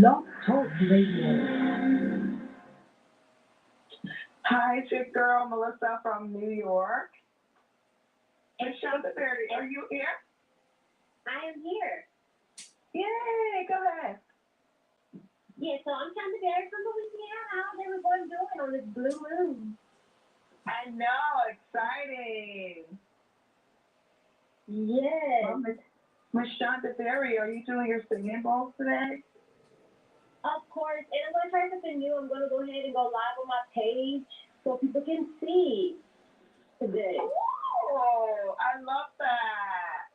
Blog Talk Radio. Hi, it's your girl Melissa from New York. And Shonda Berry, are you here? I am here. Yay, go ahead. Yeah, so I'm Shonda Berry from Louisiana. How's everyone doing on this blue moon? I know, exciting. Yes. Well, Miss Shonda Berry, are you doing your singing bowls today? Of course, and I'm going to try something new. I'm going to go ahead and go live on my page so people can see today. Oh, I love that.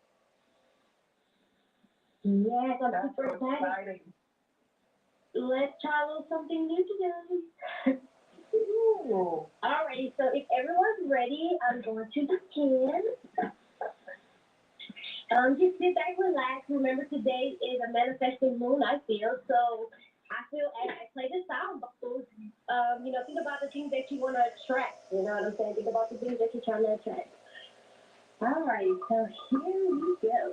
Yes, I'm That's super so excited. exciting. Let's try a little something new today. Ooh. Alrighty, so if everyone's ready, I'm going to begin. Just sit back, relax. Remember, today is a manifesting moon, I feel. So I feel as I play the sound bowls, think about the things that you want to attract. You know what I'm saying? Think about the things that you're trying to attract. All right, so here we go.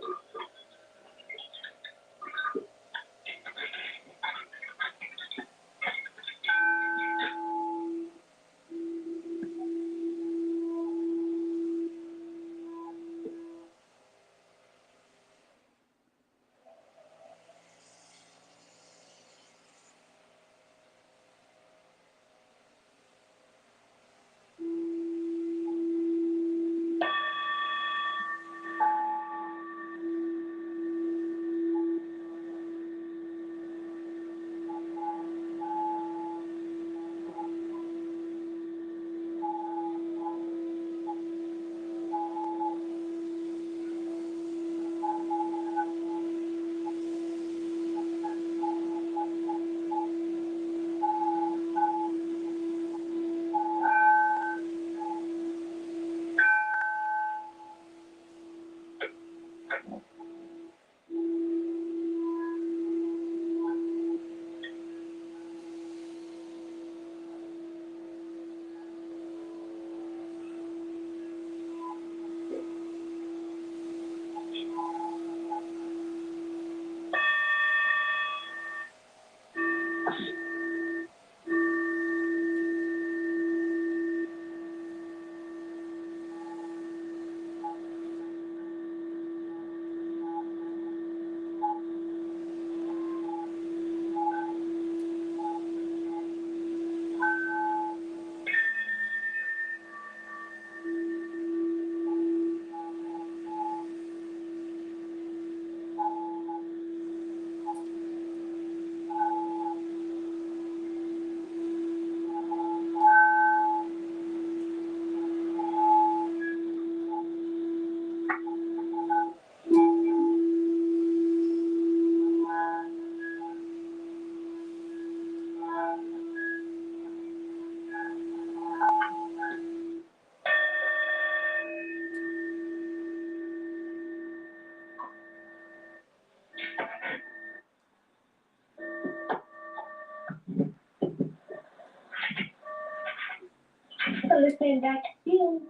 So listen back in.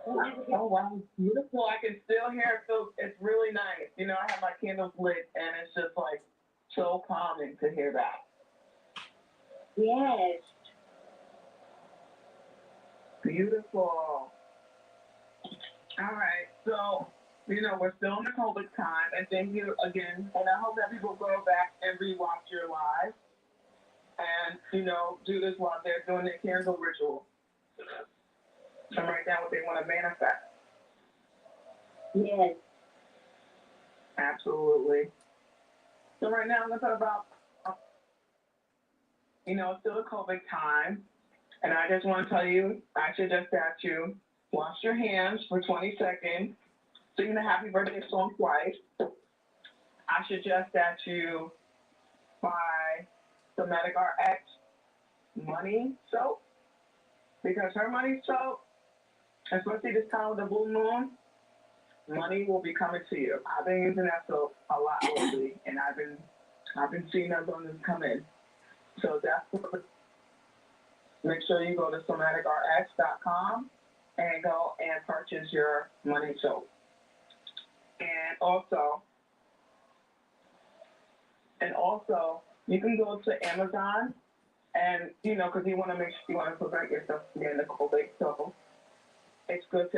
Oh, wow. Beautiful. I can still hear it. It's really nice. You know, I have my candles lit, and it's just like so calming to hear that. Yes. Beautiful. All right. So, we're still in the COVID time, and thank you again. And I hope that people go back and rewatch your live and, do this while they're doing their candle ritual. And write down what they want to manifest. Yes. Absolutely. So right now I'm going to talk about, it's still a COVID time. And I just want to tell you, I suggest that you wash your hands for 20 seconds, sing the happy birthday song twice. I suggest that you buy Somatic RX money soap, because her money soap, especially this time of the blue moon, money will be coming to you. I've been using that soap a lot lately, and I've been seeing abundance come in. So definitely make sure you go to somaticrx.com and go and purchase your money soap. And also, you can go to Amazon and, because you want to make sure you want to prevent yourself from getting the COVID. So it's good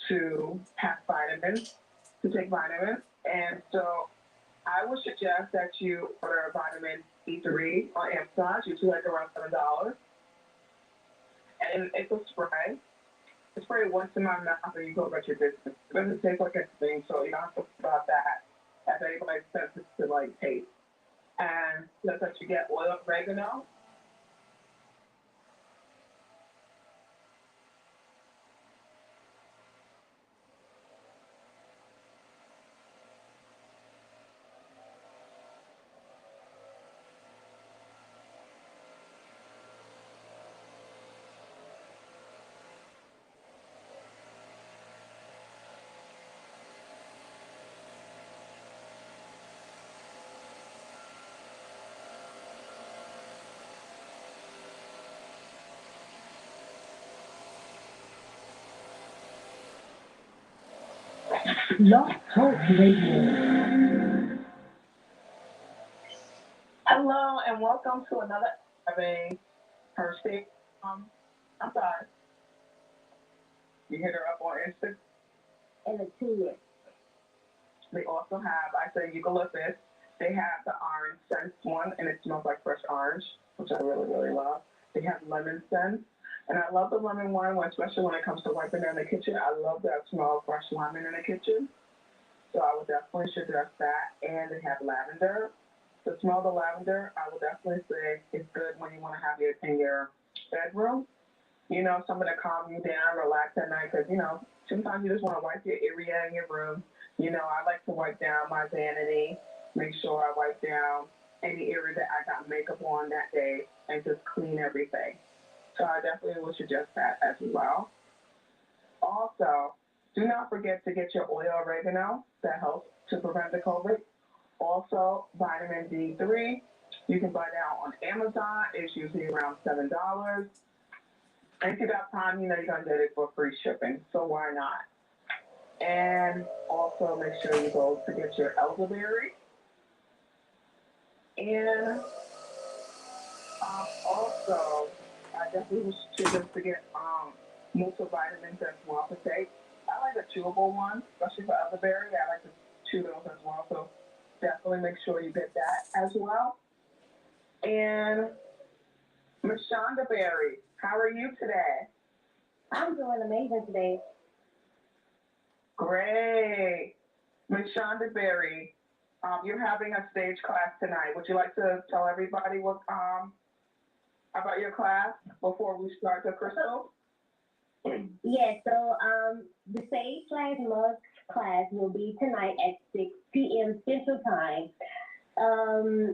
to have vitamins, to take vitamins. And so I would suggest that you order vitamin D3 on Amazon. It's usually like around $7. And it's a spray. It's spray once in my mouth and you go about your business. It doesn't taste like anything, so you don't have to worry about that. As anybody's sensitive to like taste. And that's that you get oil oregano. Blog Talk Radio. Hello and welcome to another having her state. I'm sorry. You hit her up on Insta. And a tour. They also have, I say eucalyptus. They have the orange scent one, and it smells like fresh orange, which I really, really love. They have lemon scent, and I love the lemon one, especially when it comes to wiping down the kitchen. I love that smell of fresh lemon in the kitchen. So I would definitely suggest that. And they have lavender. The smell of the lavender, I would definitely say it's good when you want to have it in your bedroom. Something to calm you down, relax at night, because, sometimes you just want to wipe your area in your room. I like to wipe down my vanity, make sure I wipe down any area that I got makeup on that day, and just clean everything. So I definitely would suggest that as well. Also, do not forget to get your oil oregano. That helps to prevent the COVID. Also, vitamin D3. You can buy that on Amazon. It's usually around $7. And if you got time, you're going to get it for free shipping. So why not? And also make sure you go to get your elderberry. And also, I definitely would suggest to get multivitamins as well to take. I like the chewable ones, especially for elderberry. I like to chew those as well. So definitely make sure you get that as well. And Miss Shonda Berry, how are you today? I'm doing amazing today. Great. Miss Shonda Berry, you're having a stage class tonight. Would you like to tell everybody what about your class before we start the crystal? Yeah, so the Sage Slash Mug class will be tonight at 6 p.m. Central Time.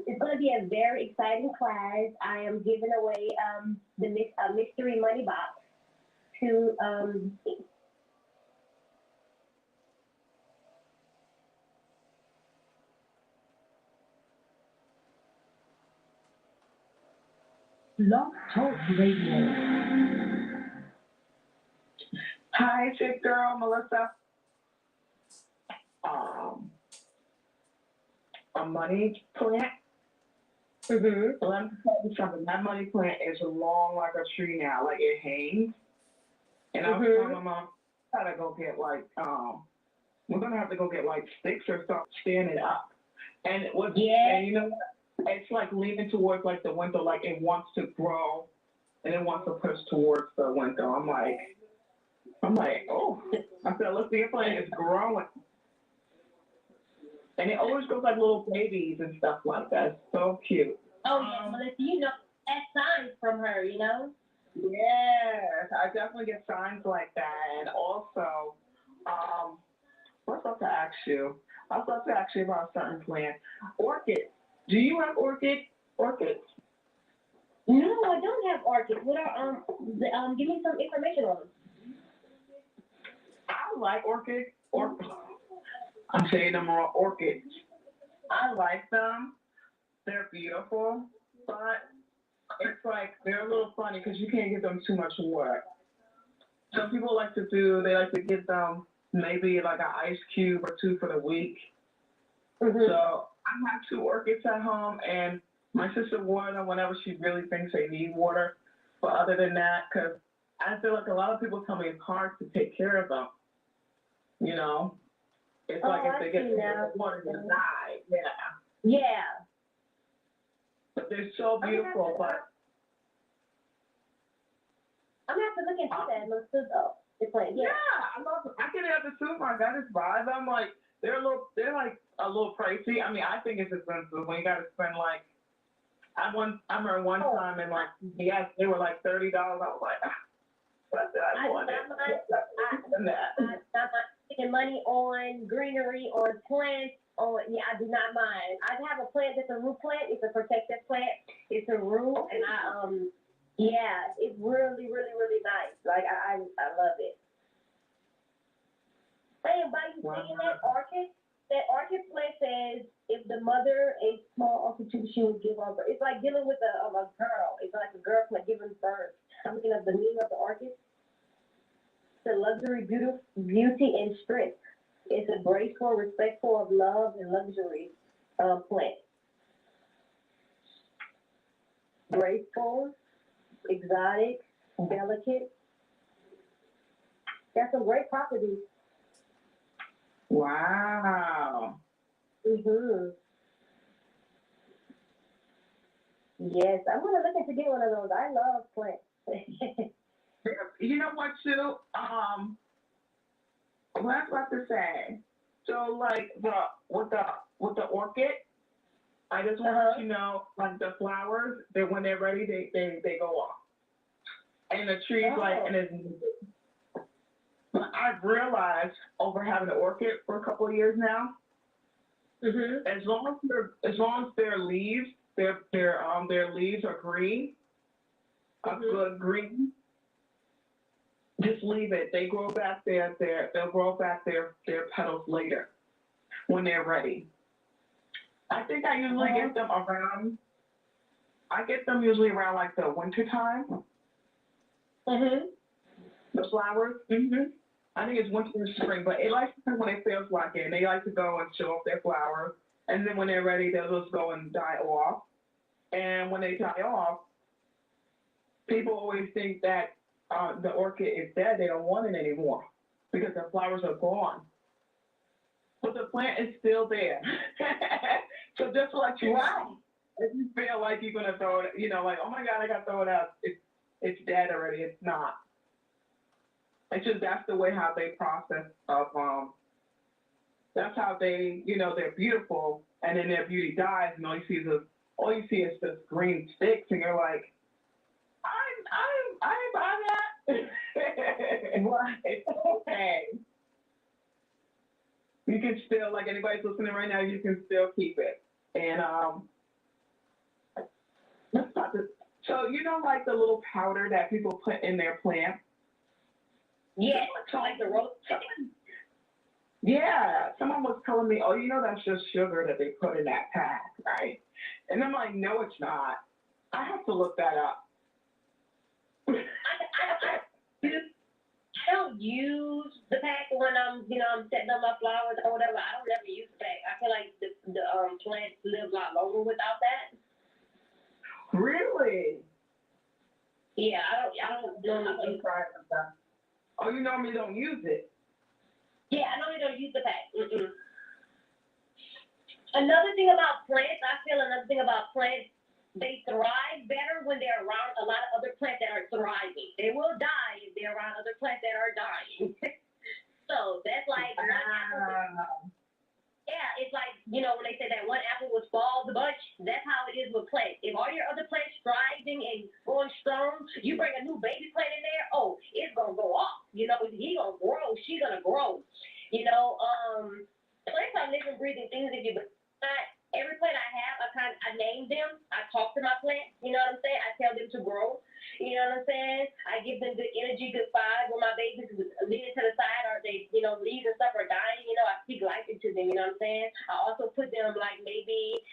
It's going to be a very exciting class. I am giving away the mystery money box to Blog Talk Radio. Hi, chick girl, Melissa. A money plant. Mm-hmm. Let me tell you something. That money plant is long like a tree now. Like it hangs. And I was telling my mom, I gotta go get we're gonna have to go get like sticks or something, stand it up. And and you know what? It's like leaning towards like the window, like it wants to grow and it wants to push towards the window. I'm like, oh. I said, look, the plant is growing. And it always goes like little babies and stuff like that. It's so cute. Oh, yeah, Melissa, that's signs from her, Yes, I definitely get signs like that. And also, what's up to ask you? I was about to ask you about a certain plant. Orchids. Do you have orchids? No, I don't have orchids. What are give me some information on them. I like orchids. I'm saying them are orchids. I like them. They're beautiful, but it's like they're a little funny because you can't give them too much water. Some people like to give them maybe like an ice cube or two for the week. Mm-hmm. So I have 2 orchids at home, and My sister waters them whenever she really thinks they need water. But other than that, because I feel like a lot of people tell me it's hard to take care of them. You know, it's like if they get too much water, they die. Yeah. Yeah. But they're so beautiful. But I'm gonna have to look into that little too, though. It's like, yeah. I love them. I get it at the supermarket. I just buy them. Like they're like a little pricey. I mean, I think it's expensive when you got to spend like. I remember one time in like yes, they were like $30. I was like, what did I want it? I'm not spending money on greenery, on plants. I do not mind. I have a plant that's a root plant. It's a protective plant. It's a root, and it's really, really, really nice. Like I love it. And by you saying that orchid plant says if the mother a small orchid tree, she would give up. It's like dealing with a girl. It's like a girl plant giving birth. I'm thinking of the meaning of the orchid. The luxury, beauty, and strength. It's a graceful, respectful of love and luxury plant. Graceful, exotic, delicate. Got some great properties. Wow. Mhm. Yes, I'm gonna look into get one of those. I love plants. You know what, too? What I was about to say. So, like with the orchid, I just want to let you know, like the flowers, that when they're ready, they go off, and the trees and it's. I've realized over having an orchid for a couple of years now, as long as their leaves their leaves are green, a good green, just leave it. They grow back they'll grow back their petals later when they're ready. I think I usually get them around. I get them usually around like the winter time. The flowers. I think it's winter and spring, but it likes to come when it feels like it. And they like to go and show off their flowers, and then when they're ready, they'll just go and die off. And when they die off, people always think that the orchid is dead. They don't want it anymore because the flowers are gone. But the plant is still there. So just to let you know, if you feel like you're gonna throw it, like, oh my God, I gotta throw it out. It's dead already. It's not. It's just that's the way how they process of that's how they they're beautiful, and then their beauty dies, and all you see is just green sticks, and you're like, I ain't buy that. It's okay. You can still, like anybody's listening right now, you can still keep it. And so like the little powder that people put in their plant. Yeah, like the rose. Yeah, someone was telling me, oh, that's just sugar that they put in that pack, right? And I'm like, no, it's not. I have to look that up. I don't use the pack when I'm setting up my flowers or whatever. I don't ever use the pack. I feel like the plants live a lot longer without that. Really? Yeah, I don't normally. Oh, you normally don't use it? Yeah, I normally don't use the pack. Another thing about plants, they thrive better when they're around a lot of other plants that are thriving. They will die if they're around other plants that are dying. So that's like it's like, when they say that one apple will spoil the bunch, that's how it is with plants. If all your other plants thriving and going strong, you bring a new baby plant in there, it's gonna go off. He gonna grow, she gonna grow. Plants are living, breathing things. If you every plant I have, I name them. I talk to my plants. You know what I'm saying? I tell them to grow. You know what I'm saying? I give them good energy, good vibes. When my babies leaning to the side or they, leaves and stuff are dying, I speak life into them. You know what I'm saying? I also put them like maybe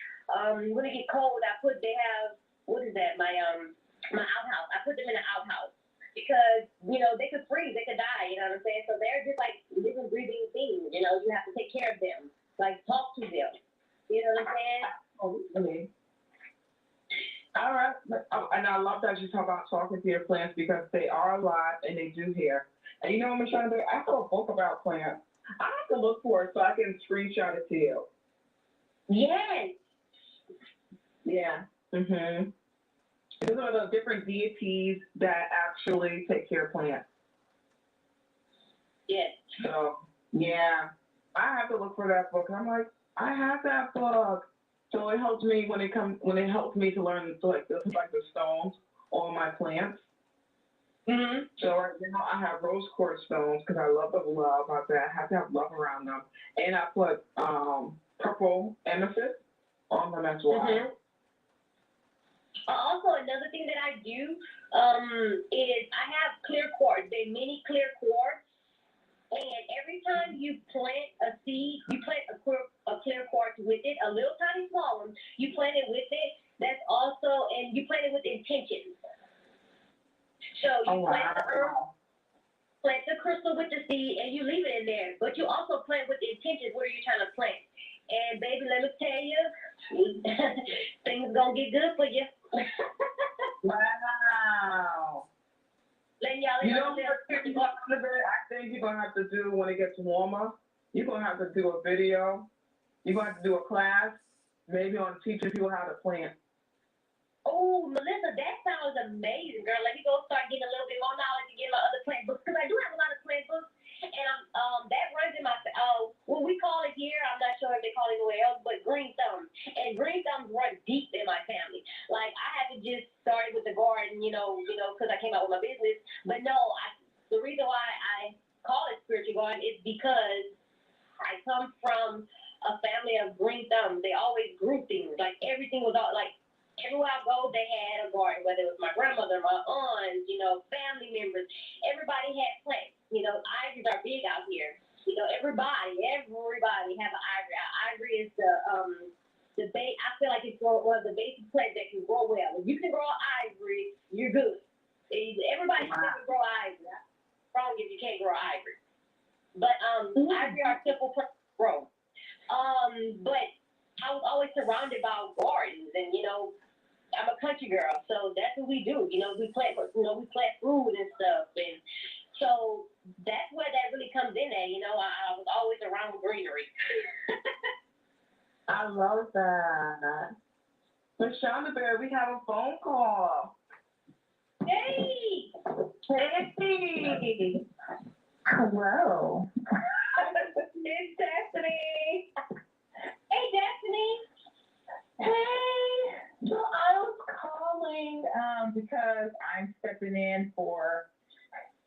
when it get cold, they have what is that? My outhouse. I put them in an outhouse. Because, they could freeze, they could die, you know what I'm saying? So they're just like living, breathing things, you have to take care of them. Like talk to them. You know what I'm saying? Oh, really? talk about talking to your plants because they are alive and they do hear. And you know what I'm trying to do? I have a book about plants. I have to look for it so I can screenshot it to you. Yes. Yeah. Mhm. Those are the different deities that actually take care of plants. Yes. So yeah, I have to look for that book. I'm like, I have that book. So it helps me when it helps me to learn like the stones on my plants. Mhm. So right now I have rose quartz stones because I love the love. I have to have love around them, and I put purple amethyst on them as well. Mhm. Also, another thing that I do is I have clear quartz. They're mini clear quartz. And every time you plant a seed, you plant a clear quartz with it, a little tiny small one. You plant it with it. That's also, and you plant it with intentions. So you plant the earth, plant the crystal with the seed, and you leave it in there. But you also plant with the intentions. What are you trying to plant? And baby, let me tell you, things gonna get good for you. Wow. You know what I think you're gonna have to do when it gets warmer? You're gonna have to do a video. You're gonna have to do a class, maybe on teaching people how to plant. Oh, Melissa, that sounds amazing, girl. Let me go start getting a little bit more knowledge and get my other plant books because I do have a lot of plant books, and that runs in my what we call it here. I'm not sure if they call it anywhere else, but green thumb. And green thumbs run deep in my family. Like I haven't just started with the garden, because I came out with my business. But no, the reason why I call it spiritual garden is because I come from a family of green thumbs. They always grew things. Like everything was all like. Everywhere I go, they had a garden, whether it was my grandmother, my aunts, family members. Everybody had plants. Ivories are big out here. Everybody have an ivory. Ivory is the base. I feel like it's one of the basic plants that can grow well. If you can grow ivory, you're good. Everybody can grow ivory. Wrong if you can't grow ivory. But ivory are simple plants to grow. But I was always surrounded by gardens, and I'm a country girl, so that's what we do. We plant, we plant food and stuff, and so that's where that really comes in at. I was always around greenery. I love that. Miss Shonda Bear, we have a phone call. Hey! Hey! Hello. It's Destiny. Hey, Destiny. Hey. So I was calling because I'm stepping in for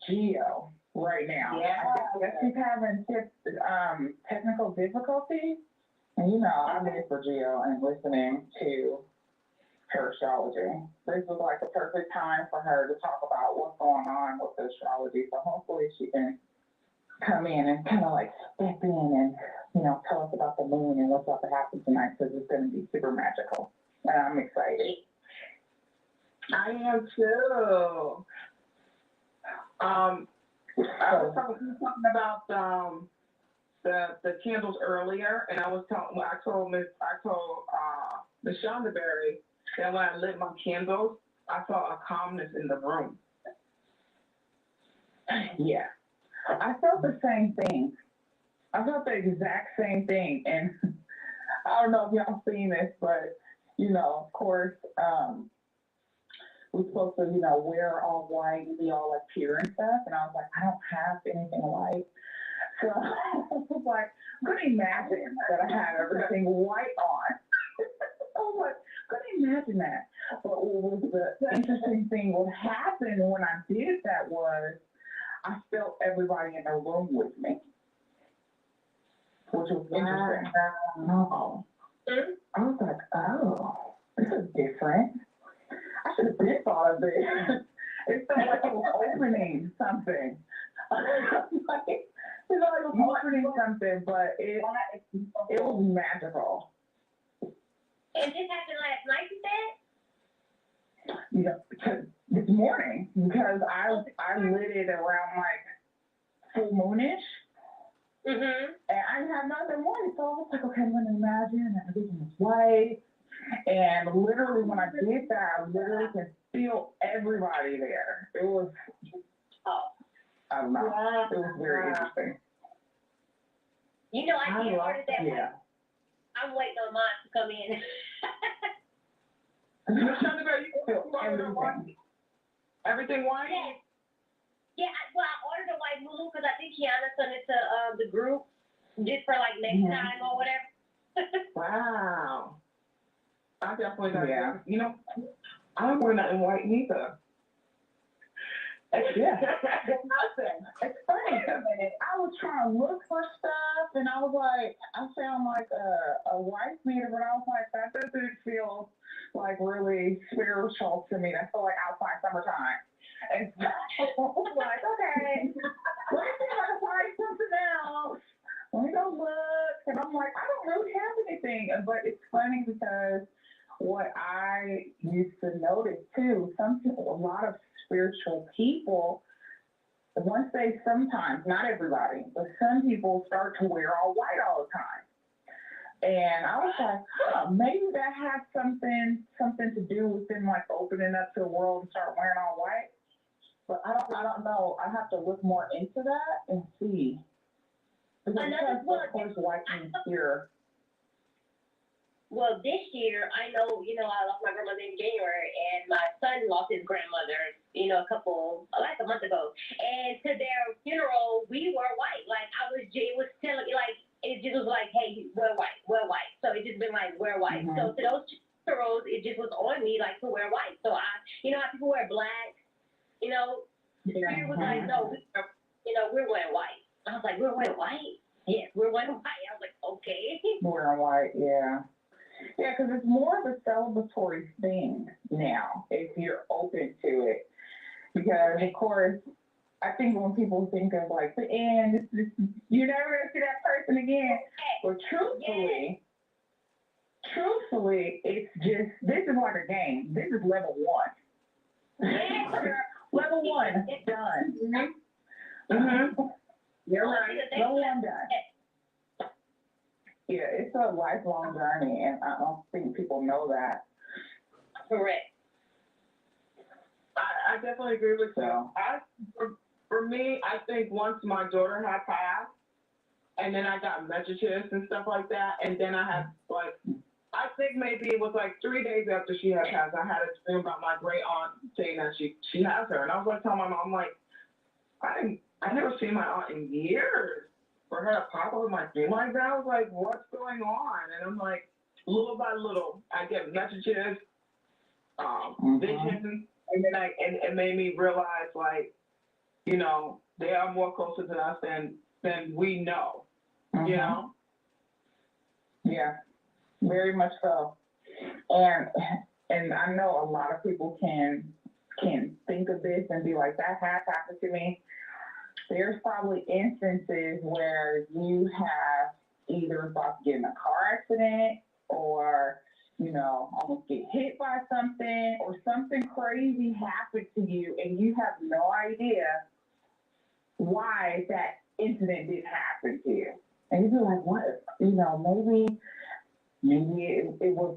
Geo right now. Yeah. I guess she's having technical difficulties. And I'm here for Geo and listening to her astrology. This was like the perfect time for her to talk about what's going on with the astrology. So hopefully she can come in and kind of like step in and, tell us about the moon and what's about to happen tonight because it's going to be super magical. And I'm excited. I am too. I was talking about the candles earlier, and I told Miss Shonda Berry that when I lit my candles, I saw a calmness in the room. Yeah. I felt the same thing. I felt the exact same thing. And I don't know if y'all seen this, but, of course, we're supposed to, wear all white and be all like pure and stuff. And I was like, I don't have anything white. So I was like, I'm going to imagine that I have everything white on. I was like, I'm going to imagine that. But what was the interesting thing, what happened when I did that was I felt everybody in the room with me, which was interesting. Oh. I was like, oh, this is different. I should have been thought of this. It felt like it was opening something. It felt like it was opening something, but it was magical. And this happened last night, you said? Because this morning, because I lit it around like full moonish. Mm-hmm. And I didn't have nothing morning, so I was like, okay, I'm gonna imagine that everything was white. And literally, when I did that, I literally could feel everybody there. It was, I don't know, it was very interesting. You know, I did order that one. Yeah. I'm waiting on mine to come in. Miss Thunderbird, you Feel ordered everything. everything white? Yes. Yeah, I ordered a white Lulu because I think Kiana sent it to the group just for like next time or whatever. Wow. I definitely got Yeah. You know, I don't wear nothing white neither. Yeah. Nothing. It's funny because I was trying to look for stuff and I was like, I found like a wife beater, but I was like, that doesn't feel like really spiritual to me. That felt like outside summertime. And so I was like, okay, let me see if I can find something else. Let me go look. And I'm like, I don't really have anything. But it's funny because what I used to notice too, some people, a lot of spiritual people, once they sometimes, not everybody, but some people start to wear all white all the time. And I was like, maybe that has something to do with them like opening up to the world and start wearing all white. But I don't know. I have to look more into that and see. Because of course, white means pure. Well, this year, I know, I lost my grandmother in January, and my son lost his grandmother, like a month ago. And to their funeral, we wore white. Like, it was telling me, like, it just was like, hey, wear white, wear white. So it just been like, wear white. Mm-hmm. So to those funerals, it just was on me, like, to wear white. So how people wear black, the spirit was like, no, we're wearing white. I was like, we're wearing white? Yes, we're wearing white. I was like, okay. Wearing white, yeah. Yeah, because it's more of a celebratory thing now, if you're open to it. Because, of course, I think when people think of, like, the end, you're never going to see that person again. But truthfully, it's just, this is like a game. This is level 1. Level 1, done. Mm-hmm. You're right. Level 1 done. Yeah, it's a lifelong journey, and I don't think people know that. Correct. I definitely agree with you. For me, I think once my daughter had passed, and then I got messages and stuff like that, and then I had, like, I think maybe it was like 3 days after she had passed, I had a dream about my great aunt saying that she has her, and I was like telling my mom, like, I never seen my aunt in years. For her to pop up in my dream like that, I was like, what's going on? And I'm like, little by little, I get messages, visions, and then it made me realize, like, they are more closer to us than we know, Yeah, very much so. And I know a lot of people can think of this and be like, that has happened to me. There's probably instances where you have either about to get in a car accident or, almost get hit by something or something crazy happened to you and you have no idea why that incident didn't happen to you. And you'd be like, what? Maybe it was,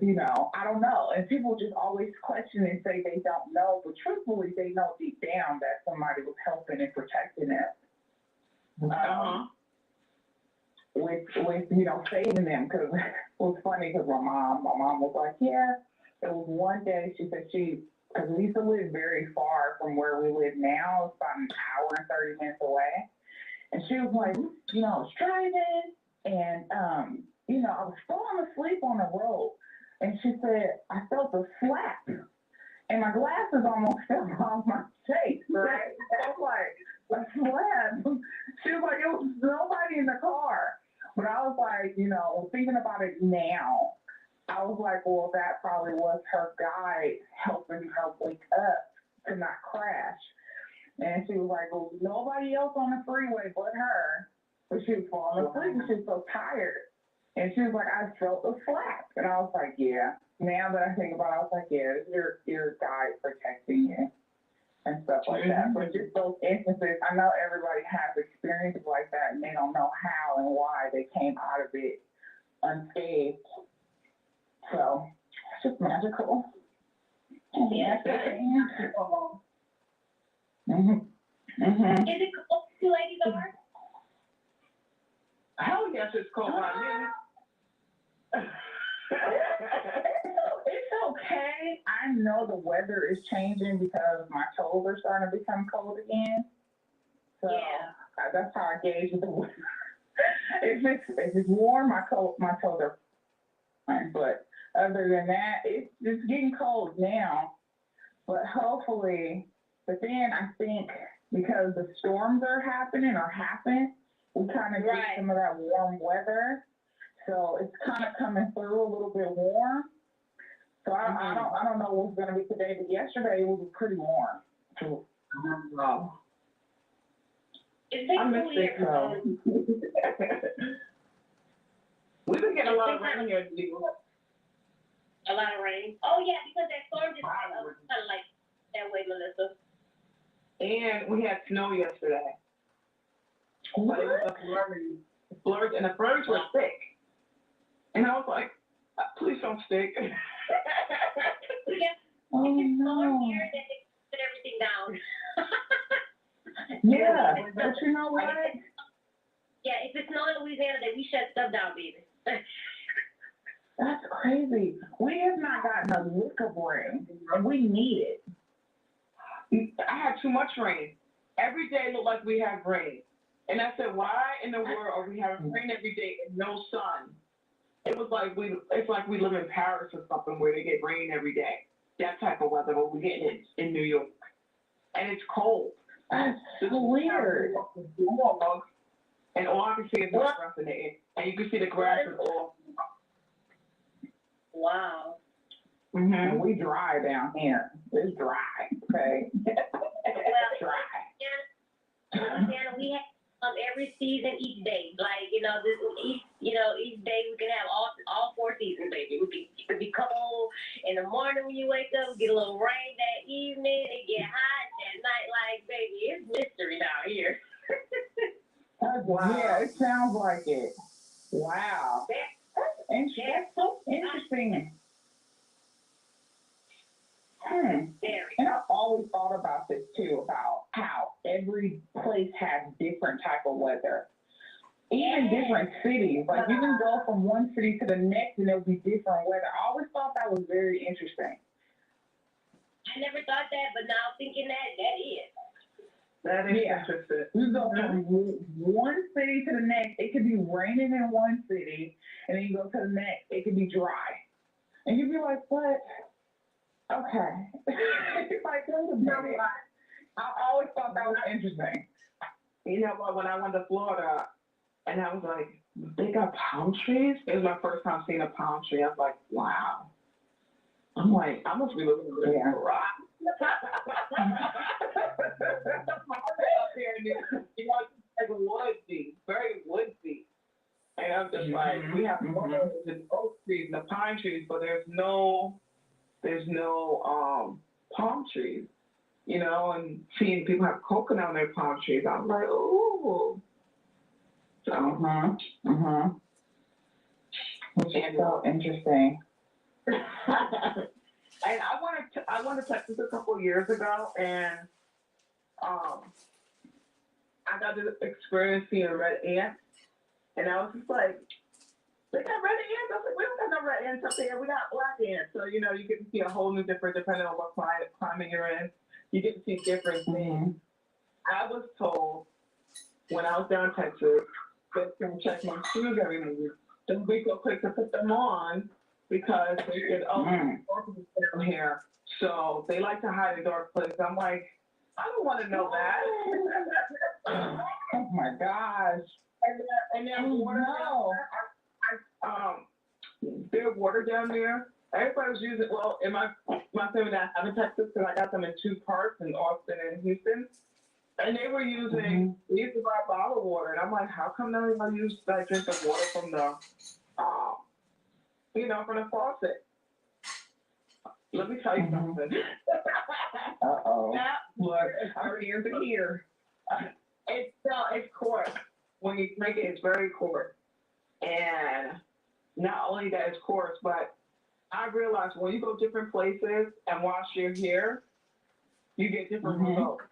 I don't know. And people just always question and say they don't know, but truthfully, they know deep down that somebody was helping and protecting them. With saving them, because it was funny because my mom was like, yeah, it was one day, she said because we used to live very far from where we live now, it's about an hour and 30 minutes away, and she was like, I was driving, and, I was falling asleep on the road, and she said, I felt a slap, and my glasses almost fell off my face, right? I was like, a slap. She was like, it was nobody in the car. But I was like, thinking about it now, I was like, well, that probably was her guide helping her wake up to not crash. And she was like, well, nobody else on the freeway but her. But she was falling asleep and she was so tired. And she was like, I felt a slap. And I was like, yeah. Now that I think about it, I was like, yeah, it's your guide protecting you. And stuff like that. But just those instances, I know everybody has experiences like that and they don't know how and why they came out of it unscathed. So just magical. Yeah. Mhm. Mhm. Is it cold two ladies at work? Hell yes, it's cold by me. It's okay. I know the weather is changing because my toes are starting to become cold again. So that's how I gauge the weather. If it's warm, my toes are fine. But other than that, it's getting cold now. But hopefully, but then I think because the storms are happening or happen, we kind of get some of that warm weather. So it's kind of coming through a little bit warm. So I don't know what's going to be today, but yesterday it was pretty warm. So, Wow. I miss it. We've been getting a lot of rain here. A lot of rain. Oh yeah, because that storm just kind of like that way, Melissa. And we had snow yesterday. But it was a flurry, and the flurries were thick. And I was like, please don't stick. Yeah. oh Storm no. here, then they put everything down. Yeah, but you know what? Yeah, if it's snow in Louisiana, then we shut stuff down, baby. That's crazy. We have not gotten a lick of rain, and we need it. I had too much rain. Every day looked like we have rain. And I said, why in the world are we having rain every day and no sun? It was like it's like we live in Paris or something where they get rain every day. That type of weather, but we get it in New York. And it's cold. That's so weird. And all I can see is the grass in the air. And you can see the grass is all. Wow. Mm-hmm. We dry down here. It's dry, okay? Well, dry. Louisiana, we have every season, each day. Like each day we can have all 4 seasons, baby. It could be cold in the morning when you wake up. Get a little rain that evening. It get hot that night. Like baby, it's mystery down here. Wow. Yeah, it sounds like it. Wow. That's interesting. That's so interesting. And I've always thought about this too, about how every place has different type of weather. Even different cities. Like you can go from one city to the next and there'll be different weather. I always thought that was very interesting. I never thought that, but now thinking that is. That is interesting. You go from one city to the next, it could be raining in one city, and then you go to the next, it could be dry. And you'd be like, what? Okay. It's like, wait a minute. I always thought that was interesting. You know what? When I went to Florida, and I was like, they got palm trees? It was my first time seeing a palm tree. I was like, wow. I'm like, I must be living in a rock. Up there, you know, it's like woodsy, very woodsy. And I'm just like, we have willows and oak trees and the pine trees, but there's no palm trees, you know, and seeing people have coconut on their palm trees, I'm like, ooh. So, Which is so interesting. And I went to Texas a couple of years ago, and I got to experience seeing red ants, and I was just like, they got red ants. I was like, we don't got no red ants up there. We got black ants. So you know, you get to see a whole new different, depending on what climate you're in. You get to see different things. I was told when I was down in Texas that to check my shoes every morning. Don't be so quick to put them on because they get down here. So they like to hide in dark places. I'm like, I don't want to know that. Oh my gosh. And then water there's water down there. Everybody was using, well, in my family that I have in Texas, because I got them in 2 parts in Austin and Houston. And they were using, they used to buy bottled water. And I'm like, how come now they use like drink the water from the, from the faucet? Let me tell you something. Uh-oh. Look, our ears are here. It's coarse. When you drink it, it's very coarse. And not only that it's coarse, but I realized when you go different places and wash your hair, you get different results.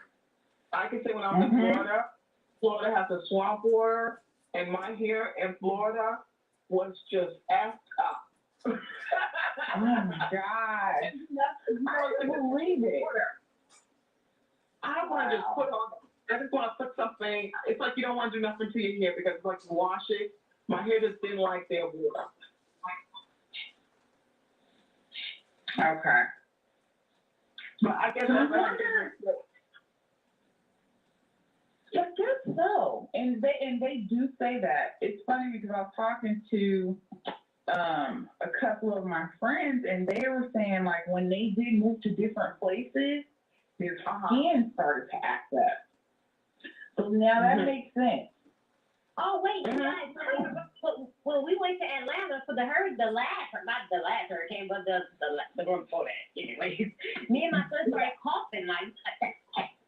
I can say when I was in Florida, Florida has a swamp water, and my hair in Florida was just effed up. Oh my God. I can't believe it. I want to just put on, I just want to put something, it's like you don't want to do nothing to your hair because it's like you wash it. My hair just didn't like their water. Okay. But I guess that's I guess so. And they do say that. It's funny because I was talking to a couple of my friends and they were saying like when they did move to different places, their skin started to act up. So now that makes sense. Oh wait, you guys, when we went to Atlanta for not the last hurricane, but the one before that. Anyways, me and my son started coughing like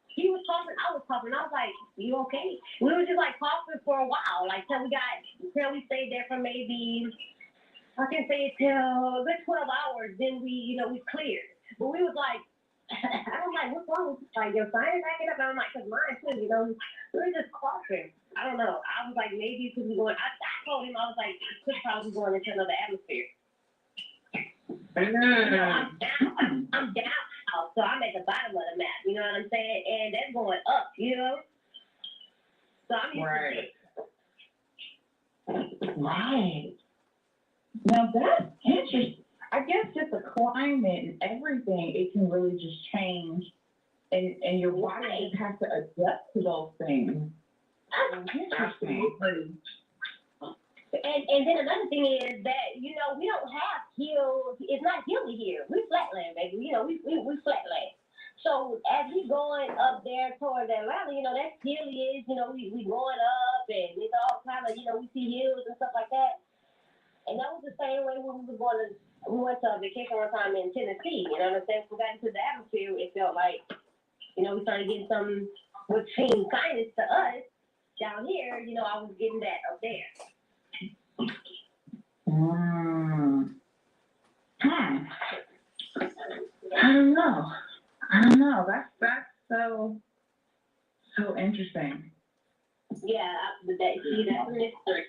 he was coughing, I was coughing. I was like, "You okay?" We were just like coughing for a while, like till we stayed there for maybe I can say till a good 12 hours. Then we cleared, but we was like. I was like, what's wrong? Like, your sinus acting up? And I'm like, because mine too, we were just coughing. I don't know. I was like, maybe because we're going, I told him, I was like, I could probably be going into another atmosphere. I'm down south, so I'm at the bottom of the map, you know what I'm saying? And that's going up, So I'm used to it. Right. Now that's interesting. I guess just the climate and everything, it can really just change, and your body just has to adjust to those things. Interesting. And then another thing is that, we don't have hills. It's not hilly here. We flatland, baby. We flatland. So as we going up there towards Atlanta, that's hilly is, we going up and it's all kind of, we see hills and stuff like that. And that was the same way when we went to a vacation one time in Tennessee, you know what I'm saying? We got into the atmosphere, it felt like, we started getting some, what seemed sinus to us down here, I was getting that up there. I don't know. That's so interesting. Yeah, that's a mystery.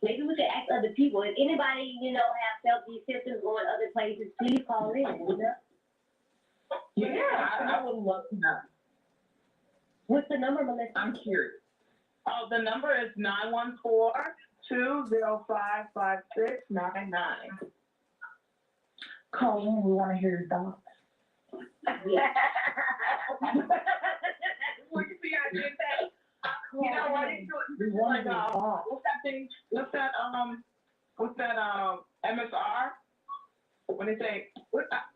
Maybe we could ask other people. If anybody, have felt these symptoms going other places, please call in, Yeah, I would love to know. What's the number, Melissa? I'm curious. Oh, the number is 914-205-5699. Call in. We want to hear your thoughts. Yeah. Look at the idea that. You know what? It's like, what's that thing? What's that MSR? When they say,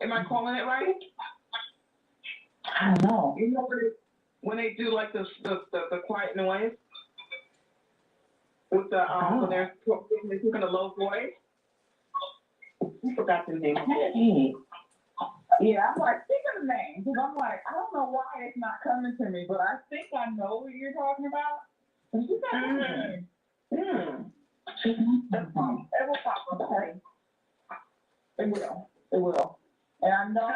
am I calling it right? I don't know. You know when they do like the quiet noise with the when they're speaking a low voice. I forgot the name of it. Yeah, I'm like, think of the name, because I'm like, I don't know why it's not coming to me, but I think I know what you're talking about. It will pop up. Okay. It will. And I know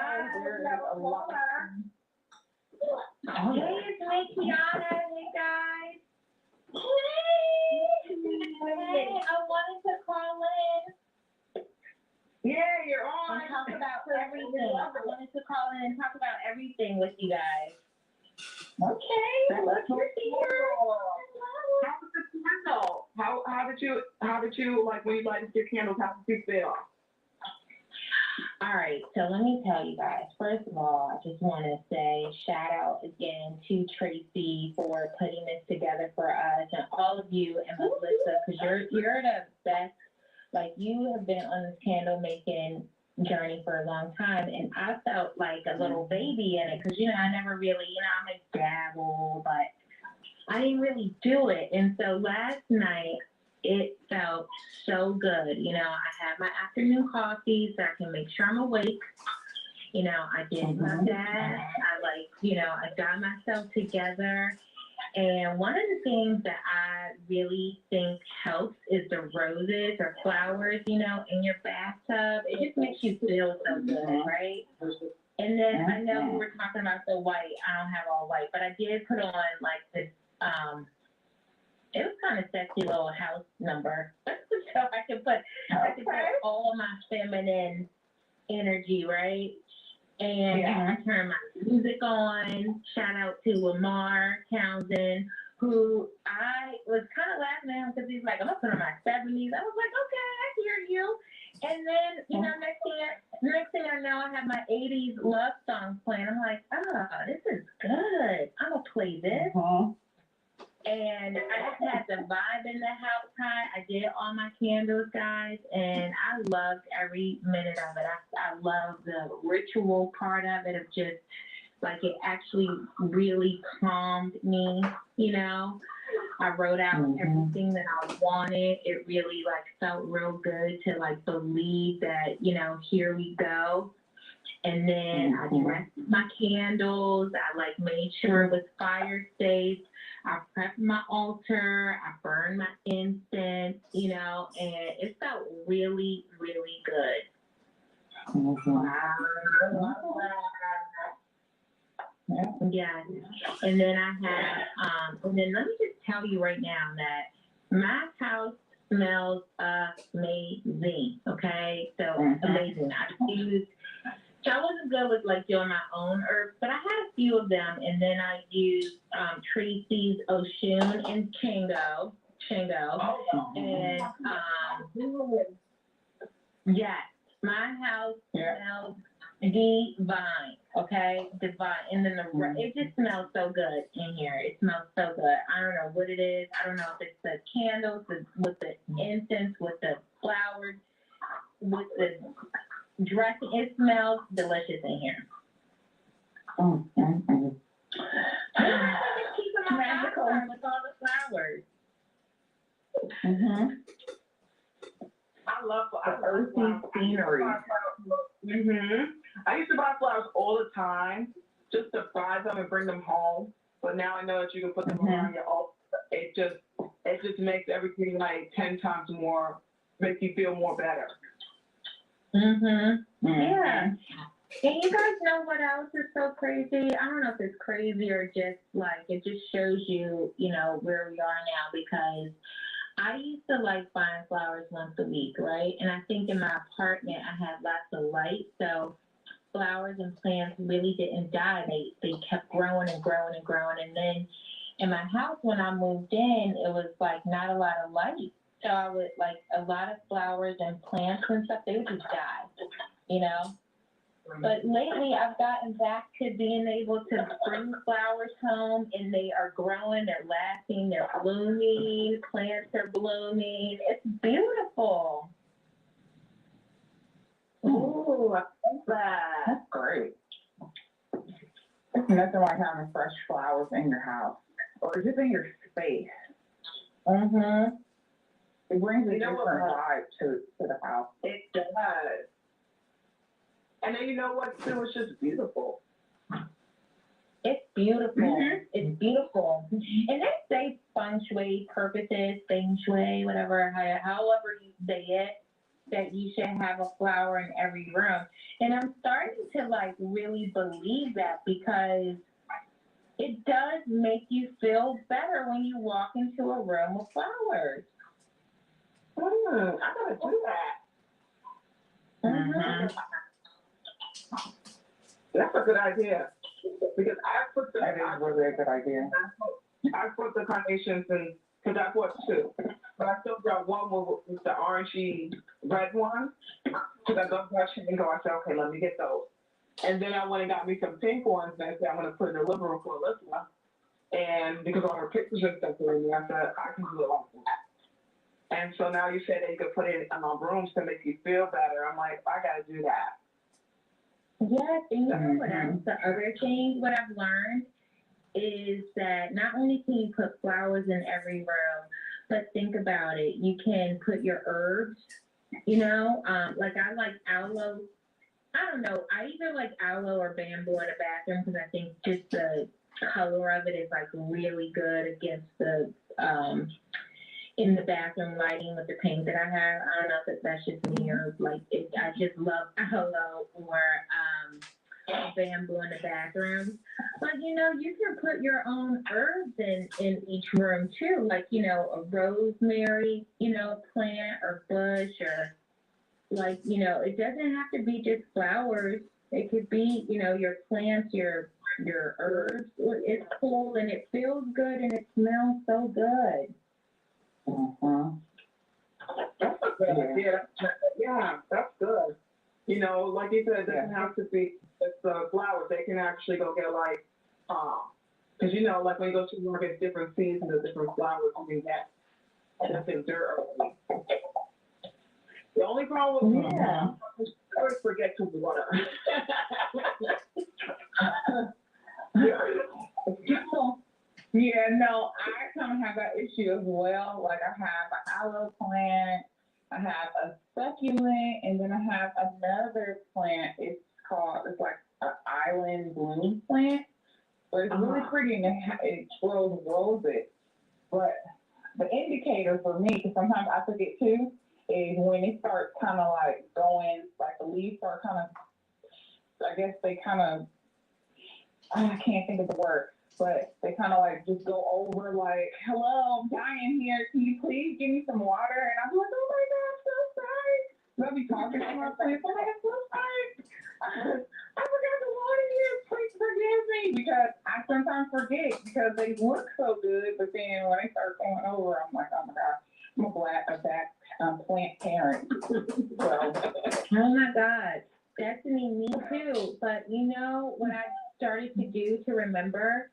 there is a lot. Hey, it's me, Kiana. Hey, guys. Hey, I wanted to call in. Yeah, you're on. And talk about everything. I wanted to call in and talk about everything with you guys. Okay, let's hear it. How was the candle? How did you like when you lighted your candles? How did you feel? All right, so let me tell you guys. First of all, I just want to say shout out again to Tracy for putting this together for us, and all of you and Melissa, because you're the best. Like, you have been on this candle making journey for a long time, and I felt like a little baby in it because I never really, I'm a dabble, but I didn't really do it. And so last night it felt so good. I had my afternoon coffee so I can make sure I'm awake. I did my best. I got myself together. And one of the things that I really think helps is the roses or flowers, you know, in your bathtub. It just makes you feel so good, right? And then I know we were talking about the white. I don't have all white, but I did put on like this, it was kind of sexy little house number. So I could put all my feminine energy, right? And I turned my music on. Shout out to Lamar Townsend, who I was kind of laughing at him because he's like, I'm gonna put on my 70s. I was like, okay, I hear you. And then, you know, next thing I know, I have my 80s love songs playing. I'm like, oh, this is good. I'm gonna play this. And I just had the vibe in the house high. I did all my candles, guys, and I loved every minute of it. I love the ritual part of it, of just like it actually really calmed me, you know. I wrote out everything that I wanted. It really like felt real good to like believe that, you know, here we go. And then I dressed my candles. I like made sure it was fire safe. I prepped my altar. I burned my incense, you know, and it felt really, really good. Wow. Yeah. And then I have, and then let me just tell you right now that my house smells amazing. Okay. So amazing. I wasn't good with like doing my own herbs, but I had a few of them, and then I used Tracy's Oshun and Chango, and yes, my house smells divine, okay, divine, and then it just smells so good in here. It smells so good. I don't know what it is. I don't know if it's the candles, with the incense, with the flowers, with the dressing. It smells delicious in here. Just keeping my magical with all the flowers. I love earthy scenery. I used to buy flowers all the time just to buy them and bring them home. But now I know that you can put them around your altar. It just makes everything like 10 times more, makes you feel more better. Yeah. And you guys know what else is so crazy? I don't know if it's crazy or just like it just shows you, you know, where we are now, because I used to like buying flowers once a week, right? And I think in my apartment I had lots of light, so flowers and plants really didn't die. They kept growing and growing and growing. And then in my house when I moved in, it was like not a lot of light. So I would like a lot of flowers and plants and stuff, they would just die, you know? But lately I've gotten back to being able to bring flowers home, and they are growing, they're lasting, they're blooming, plants are blooming. It's beautiful. Ooh, I love that. That's great. It's nothing like having fresh flowers in your house or just in your space. It brings a different vibe to the house. It does. And then you know what, too? It's just beautiful. It's beautiful. It's beautiful. And they say feng shui purposes, feng shui, whatever, however you say it, that you should have a flower in every room. And I'm starting to like really believe that, because it does make you feel better when you walk into a room with flowers. I gotta do that. That's a good idea. Because that is really a good idea. I put the carnations in, because I bought two. But I still got one with the orangey red one. Because I love that Chango. I said, okay, let me get those. And then I went and got me some pink ones, and I said, I'm going to put in the living room for Alyssa. And because all her pictures and stuff are in there, I said, I can do it like that. And so now you said that you could put it in rooms to make you feel better. I'm like, I got to do that. Yes, and you know what else? The other thing, what I've learned is that not only can you put flowers in every room, but think about it. You can put your herbs, you know, like I like aloe. I don't know. I either like aloe or bamboo in the bathroom, because I think just the color of it is like really good against the in the bathroom lighting with the paint that I have. I don't know if that's just me or like I just love aloe or bamboo in the bathroom. But you know, you can put your own herbs in each room too, like you know, a rosemary, you know, plant or bush or like you know, it doesn't have to be just flowers. It could be you know your plants, your herbs. It's cool and it feels good and it smells so good. Mhm. That's a good idea. Yeah, that's good. You know, like you said, it doesn't have to be just flowers. They can actually go get like, because you know, like when you go to the market, different seasons of different flowers you can get. And that's in dirt. The only problem with is always forget to water. Yeah, no, I kind of have that issue as well. Like I have an aloe plant, I have a succulent, and then I have another plant. It's like an island bloom plant. So it's really pretty and it grows roses. But the indicator for me, because sometimes I forget too, is when it starts kind of like going, like the leaves start kind of, I guess they kind of, I can't think of the word, but they kind of like just go over like, hello, I'm dying here. Can you please give me some water? And I'm like, oh my God, I'm so sorry. I'll be talking to my plants. I'm like, I'm so sorry. I forgot to water you. Please forgive me. Because I sometimes forget because they look so good, but then when they start going over, I'm like, oh my God, I'm a black plant parent. So, Oh my God. Destiny, me too. But you know what I started to do to remember?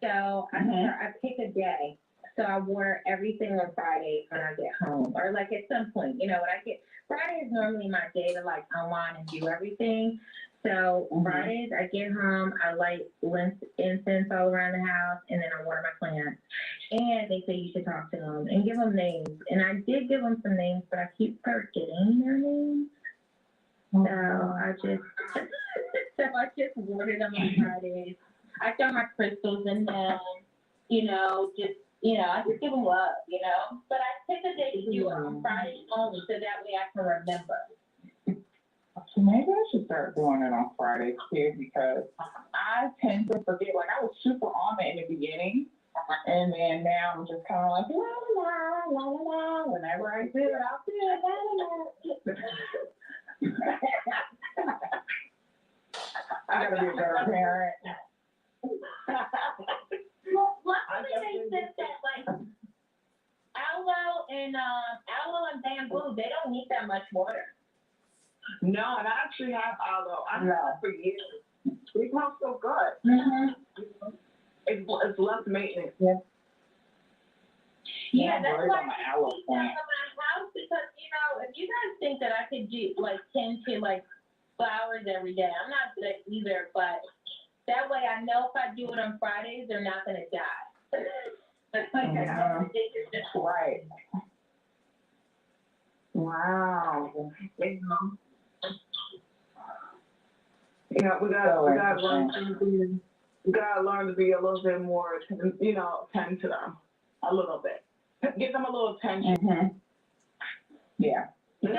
So I pick a day. So I water everything on Friday when I get home, or like at some point, you know, when I get Friday is normally my day to like unwind and do everything. So Fridays I get home, I light incense all around the house, and then I water my plants. And they say you should talk to them and give them names. And I did give them some names, but I keep forgetting their names. So I just watered them on Fridays. I throw my crystals in them, you know, I just give them love, you know. But I pick a day to do it on Friday only, so that way I can remember. So maybe I should start doing it on Fridays too, because I tend to forget. Like I was super on it in the beginning, and then now I'm just kind of like la la la la la. Whenever I do it, I'll do it. La, la, la. I gotta be a better parent. Well, luckily they said that like aloe and bamboo, they don't need that much water. No, and I actually have aloe. I've had it for years. It smells so good. Mm-hmm. It's less maintenance. Yeah, that's why I'm I an aloe keep plant. that in my house because you know if you guys think that I could do like tend to like flowers every day, I'm not good either. But that way I know if I do it on Fridays, they're not gonna die. That's like ridiculous. Right. Wow. Yeah, we gotta learn to be a little bit more, you know, tend to them a little bit. Give them a little attention. Mm-hmm. Yeah. Where's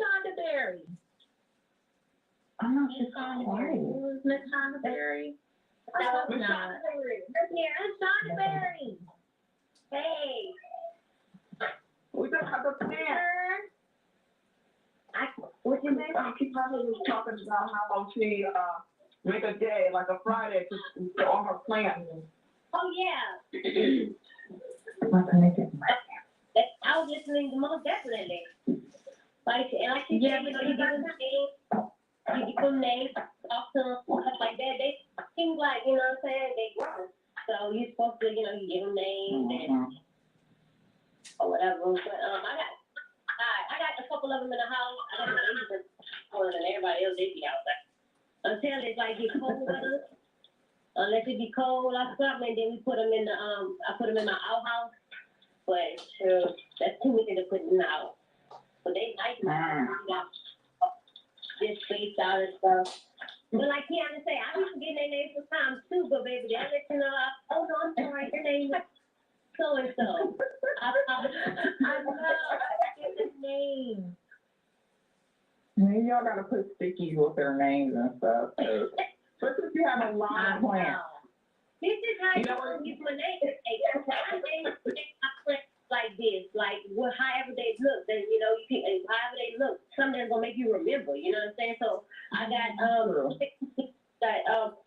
Shonda Berry? I'm not Miss Shonda Berry. Who's Miss Shonda Berry? I hope not. Yeah, Shonda Berry. Hey. We just have to plan. What's your name? Keep talking about how she make a day like a Friday to all her plans. Oh, yeah. I was listening to most definitely. Like, and like you said, you know, you give them names, talk to them, stuff like that. They seem like, you know what I'm saying, they grow. So you're supposed to, you know, you give them names and or whatever. But I got a couple of them in the house. I got them more than everybody else. They be out there until it's like get cold weather. Unless it be cold or something, and then we put them in the I put them in my outhouse. But that's too many to put in the house. But they nice. Just spaced out and stuff. But like Kiana say, I be forgetting their names sometimes too, but baby, they'll let you know, oh no, I'm sorry, your name is so and so. I know, I forget the name. Maybe y'all gotta put stickies with their names and stuff. Especially if you have a lot of plants. This is how you know get my name. I name my plants like this, like however they look. Then you know you can however they look. Something that's gonna make you remember. You know what I'm saying? So I got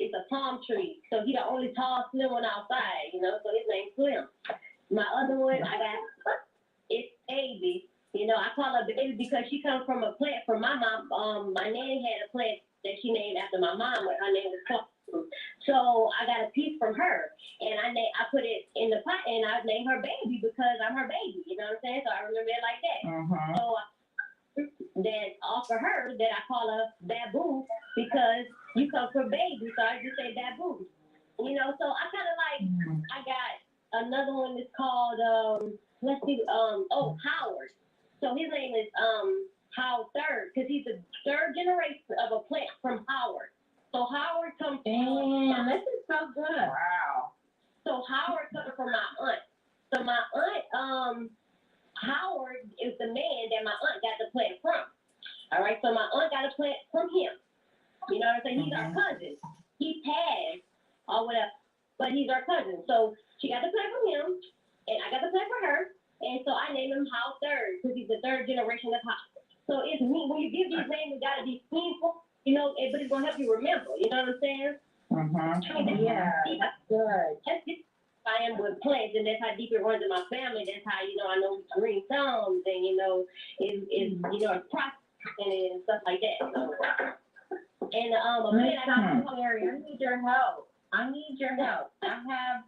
it's a palm tree. So he the only tall, slim one outside. You know, so his name's Slim. My other one I got it's Baby. You know, I call her Baby because she comes from a plant from my mom. My nanny had a plant that she named after my mom. Her name was Paul. So I got a piece from her, and I put it in the pot, and I named her Baby because I'm her baby. You know what I'm saying? So I remember it like that. Mm-hmm. So that offer her that I call her Babu because you come from baby, so I just say Babu. You know, so I kind of like I got another one that's called Howard. So his name is Howard III because he's the third generation of a plant from Howard. So Howard comes from this is so good. Wow. So Howard comes from my aunt. So my aunt, Howard is the man that my aunt got the plant from. All right, so my aunt got a plant from him. You know what I'm saying? He's our cousin. He passed or whatever, but he's our cousin. So she got the plant from him, and I got the plant for her, and so I named him Howard III because he's the third generation of Howard. So it's me. When you give these names, it got to be meaningful. You know, but it's gonna help you remember. You know what I'm saying? Yeah, that's good. That's just I am with plants, and that's how deep it runs in my family. That's how I know green thumbs, and is processing and stuff like that. So, and Mary, I need your help. I have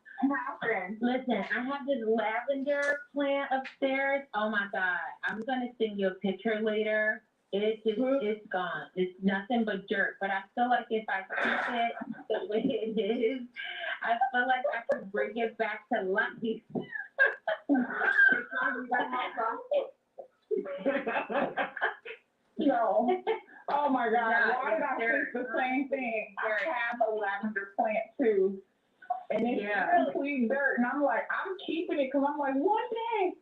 this lavender plant upstairs. Oh my God, I'm gonna send you a picture later. It's gone. It's nothing but dirt. But I feel like if I keep it the way it is, I feel like I could bring it back to life. No. Oh my God. Yeah, Why did I think the same thing? I have a lavender plant too. And it's complete dirt. And I'm like, I'm keeping it because I'm like, one day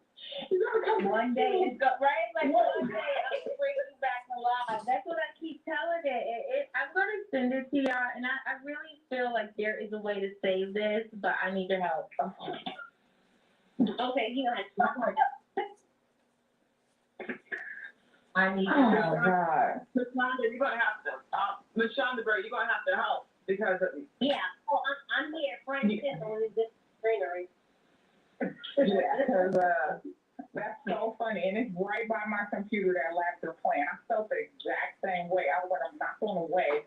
it's gonna come One day it's right? Like one day I'm bringing it back alive. That's what I keep telling it. I'm gonna send it to y'all, and I really feel like there is a way to save this, but I need your help. Okay, you know how to I need oh your my help. God. Miss Shonda, you're gonna have to, Miss Shonda, you're gonna have to help because yeah. Well, I'm here, Frank on this greenery. Yeah, because that's so funny, and it's right by my computer, that lavender plant. I felt the exact same way. I was like, I'm not going away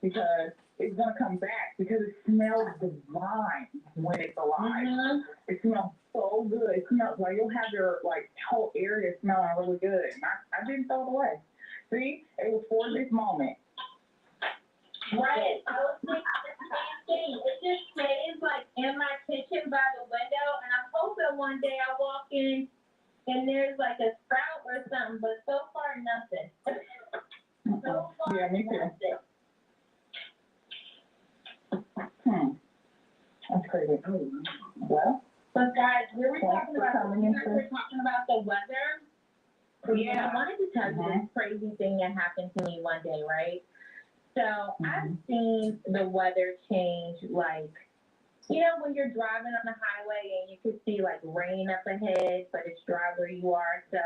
because it's gonna come back because it smells divine when it's alive. Mm-hmm. It smells so good. It smells like you'll have your whole area smelling really good. And I didn't throw it away. See, it was for this moment. Right. I was thinking the same thing. It just stays like in my kitchen by the window, and I'm hoping one day I walk in and there's like a sprout or something, but so far nothing. So far Yeah, me too. nothing. That's crazy. Well, But guys, we were thanks talking for about coming in. the weather. Yeah, I wanted to tell you this crazy thing that happened to me one day, right? So I've seen the weather change, like, you know, when you're driving on the highway and you can see like rain up ahead, but it's dry where you are. So,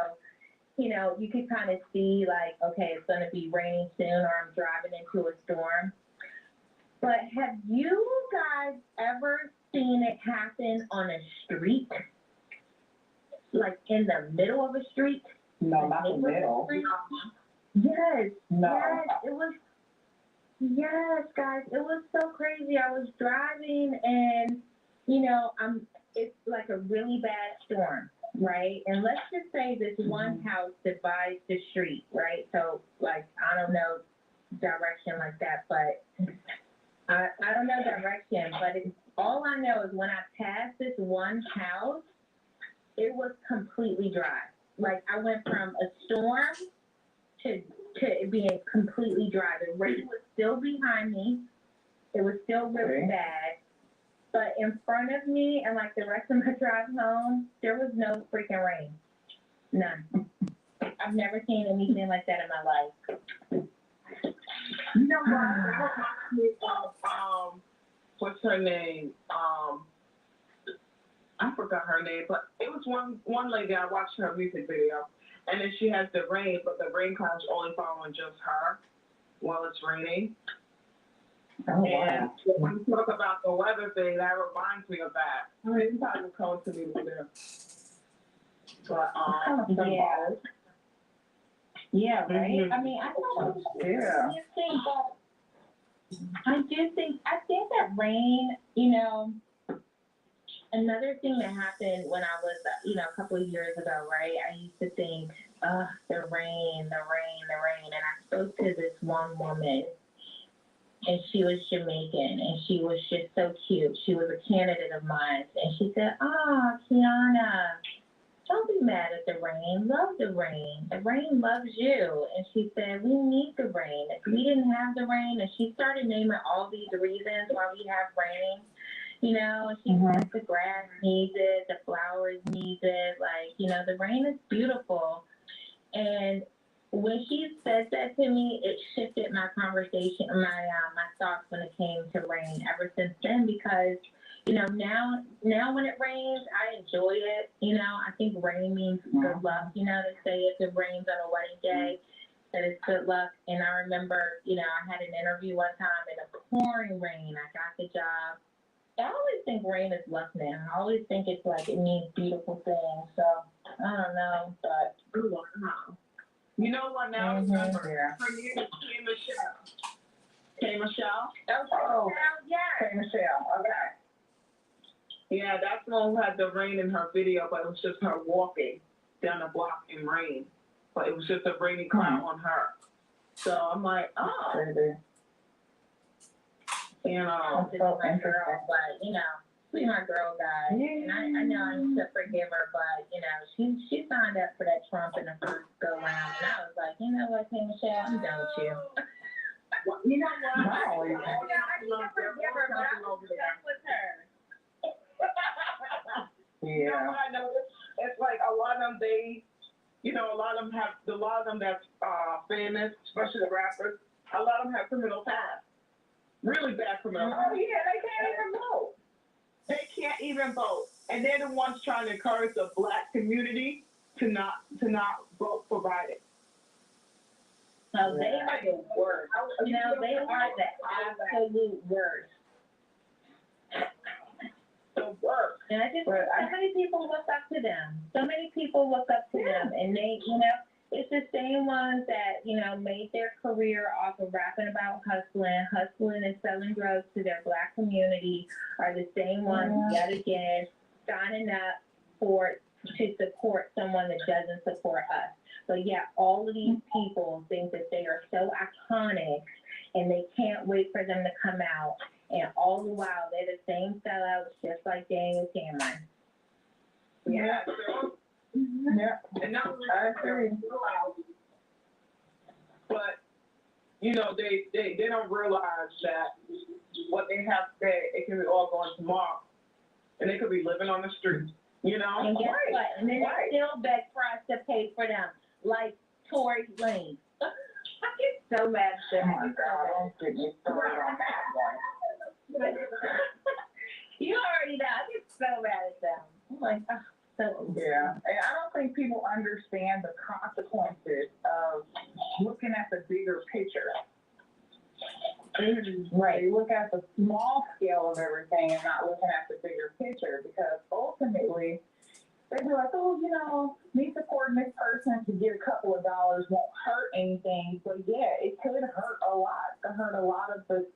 you know, you can kind of see like, okay, it's going to be raining soon, or I'm driving into a storm. But have you guys ever seen it happen on a street? Like in the middle of a street? No, not the middle. Yes. No. Yes, guys, it was so crazy. I was driving and, you know, it's like a really bad storm, right? And let's just say this one house divides the street, right? So, like, I don't know direction like that, but I don't know direction, but all I know is when I passed this one house, it was completely dry. Like, I went from a storm to to it being completely dry. The rain was still behind me. It was still really bad. But in front of me and like the rest of my drive home, there was no freaking rain. None. I've never seen anything like that in my life. You know what? That reminds me of, what's her name? I forgot her name, but it was one lady, I watched her music video, and then she has the rain, but the rain clouds only fall on just her while it's raining. Oh, And wow. when you talk about the weather thing, that reminds me of that. I mean, it's probably close to me over there. But, Yeah, right? Mhm. I mean, I don't Yeah. I think that rain, you know, another thing that happened when I was, you know, a couple of years ago, right? I used to think, the rain. And I spoke to this one woman, and she was Jamaican, and she was just so cute. She was a candidate of mine, and she said, Kiana, don't be mad at the rain. Love the rain. The rain loves you. And she said, we need the rain. If we didn't have the rain, and she started naming all these reasons why we have rain, you know, and she said the grass needs it, the flowers need it. Like, you know, the rain is beautiful. And when she said that to me, it shifted my conversation, my thoughts when it came to rain ever since then, because you know, now when it rains, I enjoy it. You know, I think rain means good luck. You know, they say if it rains on a wedding day, that it's good luck. And I remember, you know, I had an interview one time in a pouring rain. I got the job. I always think rain is luck now. I always think it's like it means beautiful things. So I don't know, but you know what now? I remember. Yeah. Her name is K. Michelle. Oh, yeah. Hey, Michelle. Okay. Yeah, that's the one who had the rain in her video, but it was just her walking down a block in rain. But it was just a rainy cloud on her. So I'm like, Crazy. you know. this is my girl, but you know, sweetheart girl guy. And I know I need to forgive her, but you know, she signed up for that Trump in the first go round, and I was like, you know what, K. Michelle, I'm done with you. You know what? Wow. I need to forgive her, but I'm obsessed with her. You know Yeah. what I noticed? It's like a lot of them, a lot of them that's famous, especially the rappers, a lot of them have criminal past. Really bad criminal past. Oh, yeah, they can't even vote. They can't even vote. And they're the ones trying to encourage the black community to not vote for Biden. So they are the worst. You know, they are the absolute worst. The worst. And I just, so many people look up to them. So many people look up to them, and they, you know, it's the same ones that, you know, made their career off of rapping about hustling and selling drugs to their black community, are the same ones yet again signing up to support someone that doesn't support us. But yeah, all of these people think that they are so iconic, and they can't wait for them to come out. And all the while, they're the same sellouts, just like Daniel Cameron. Yeah. So, Yeah. and not only I agree. but you know, they don't realize that what they have today, it can be all gone tomorrow, and they could be living on the street. You know. And guess what? And then they still beg for us to pay for them, like Tory Lanez. I get so mad at them. Oh, my God. Don't get me started on that one. You already know. I get so mad at them. I'm like, so. Yeah, and I don't think people understand the consequences of looking at the bigger picture. Right. You look at the small scale of everything and not looking at the bigger picture, because ultimately they'd be like, oh, you know, me supporting this person to get a couple of dollars won't hurt anything. But yeah, it could hurt a lot. It could hurt a lot of the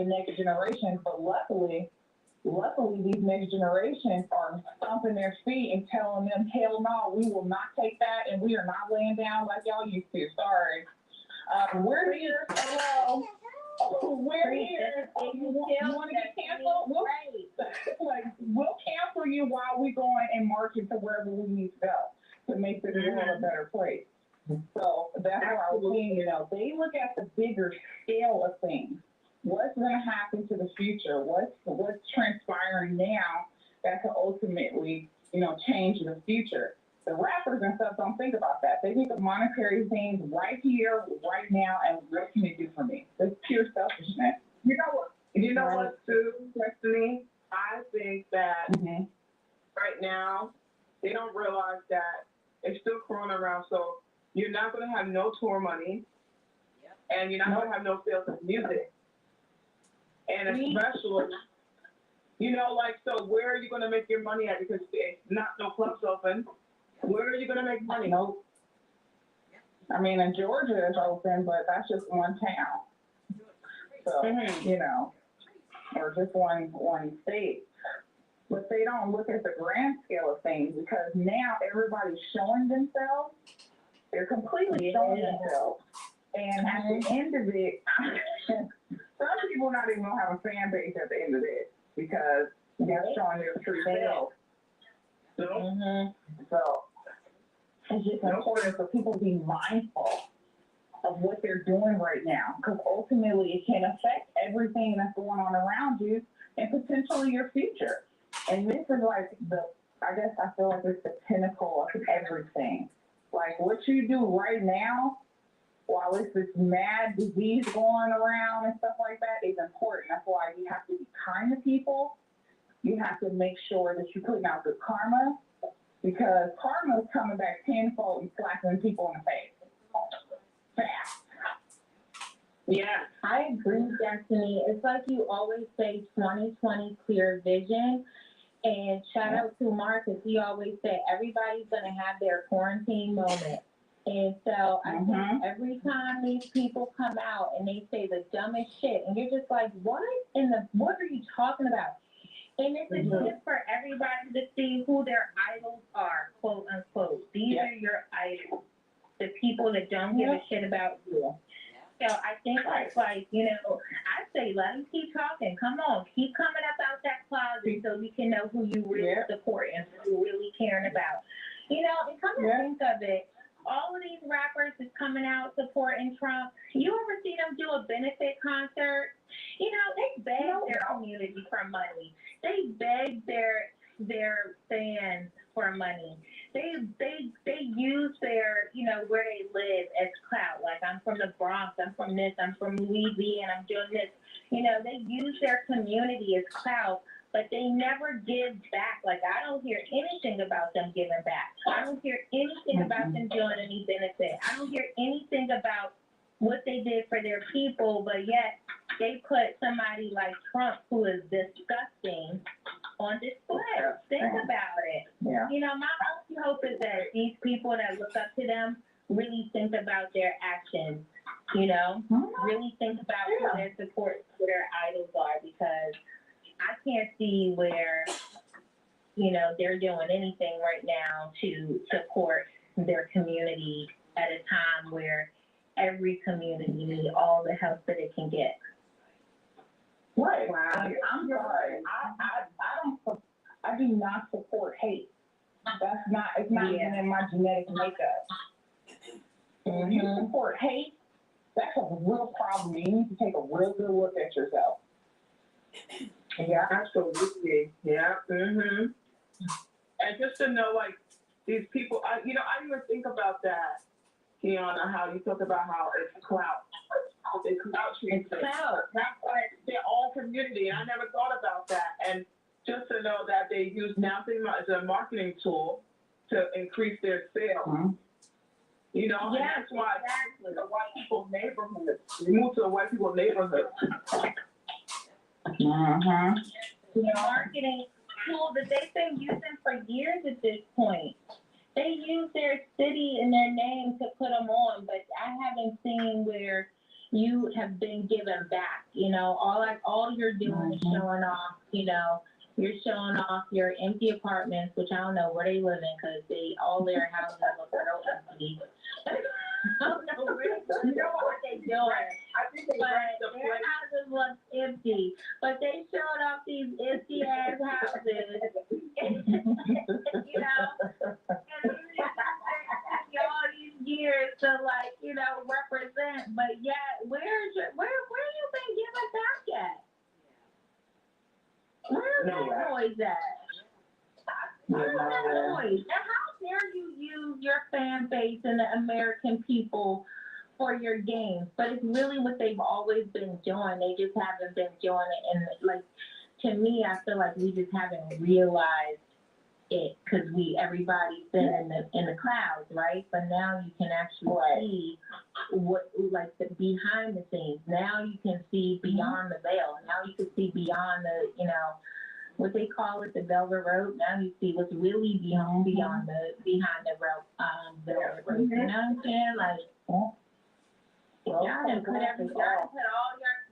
next generation. But luckily, these next generations are stomping their feet and telling them, hell no, we will not take that, and we are not laying down like y'all used to. Sorry. We're here. Hello. We're here. You want to get canceled? We'll cancel you while we going and marching to wherever we need to go to make this world a better place. So that's why we're seeing, you know, they look at the bigger scale of things. What's going to happen to the future? What's transpiring now that could ultimately, change the future? The rappers and stuff don't think about that. They think of monetary things right here, right now, and what can it do for me? It's pure selfishness. You know what, too, Destiny? I think that Mm-hmm. right now, they don't realize that it's still Corona around, so you're not going to have no tour money, and you're not going to have no sales of music. And especially, so where are you going to make your money at? Because it's not no clubs open. Where are you going to make money? Nope. I mean, in Georgia it's open, but that's just one town. So, or just one state. But they don't look at the grand scale of things because now everybody's showing themselves. They're completely showing themselves. And at the end of it, some people not even gonna have a fan base at the end of it because they're showing their true selves. So it's just important for people to be mindful of what they're doing right now because ultimately it can affect everything that's going on around you and potentially your future. And this is like I feel like it's the pinnacle of everything. Like what you do right now, while it's this mad disease going around and stuff like that, is important. That's why you have to be kind to people. You have to make sure that you're putting out good karma because karma is coming back tenfold and slapping people in the face. Fast. Yeah, I agree, Destiny. It's like you always say 2020 clear vision. And shout out to Marcus. He always said everybody's going to have their quarantine moment. And so I think every time these people come out and they say the dumbest shit, and you're just like, what are you talking about? And it's a chance for everybody to see who their idols are, quote unquote. These are your idols, the people that don't give a shit about you. So I think it's like, I say let them keep talking. Come on, keep coming up out that closet so we can know who you really support and who you really caring about. And come to think of it, all of these rappers is coming out supporting Trump. You ever see them do a benefit concert? They beg their community for money. They beg their fans for money. They use their, where they live as clout. Like, I'm from the Bronx, I'm from this, I'm from Louisiana, I'm doing this. They use their community as clout, but they never give back. Like, I don't hear anything about them giving back. I don't hear anything about them doing any benefit. I don't hear anything about what they did for their people, but yet they put somebody like Trump, who is disgusting, on display. Think about it. Yeah. My only hope is that these people that look up to them really think about their actions, really think about who their support, who their idols are, because I can't see where, they're doing anything right now to support their community at a time where every community needs all the help that it can get. Right. Wow. I'm sorry. I do not support hate. It's not even in my genetic makeup. If you support hate, that's a real problem. You need to take a real good look at yourself. Yeah, absolutely. Yeah. And just to know, like, these people, I didn't even think about that, Kiana, how you talk about how it's clout. It's clout treatment. It's clout. That's like they're all community. And I never thought about that. And just to know that they use now as a marketing tool to increase their sales. And that's why the white people neighborhoods. We move to a white people neighborhood. Marketing tool that they've been using for years at this point. They use their city and their name to put them on, but I haven't seen where you have been given back. All you're doing is showing off, you're showing off your empty apartments, which I don't know where they live in because all their houses look real empty. I don't know what they're doing. I think their houses look empty, but they showed off these empty ass houses. And all these years to represent, but boys at? Where are the boys? And how dare you use your fan base and the American people for your games? But it's really what they've always been doing. They just haven't been doing it. And like, to me, I feel like we just haven't realized it because everybody's been in the clouds, right? But now you can actually see what, like, the behind the scenes. Now you can see beyond the veil. Now you can see beyond the, you know, what they call it, the velvet rope. Now you see what's really behind the velvet rope. You know what I'm saying? Like, y'all done put all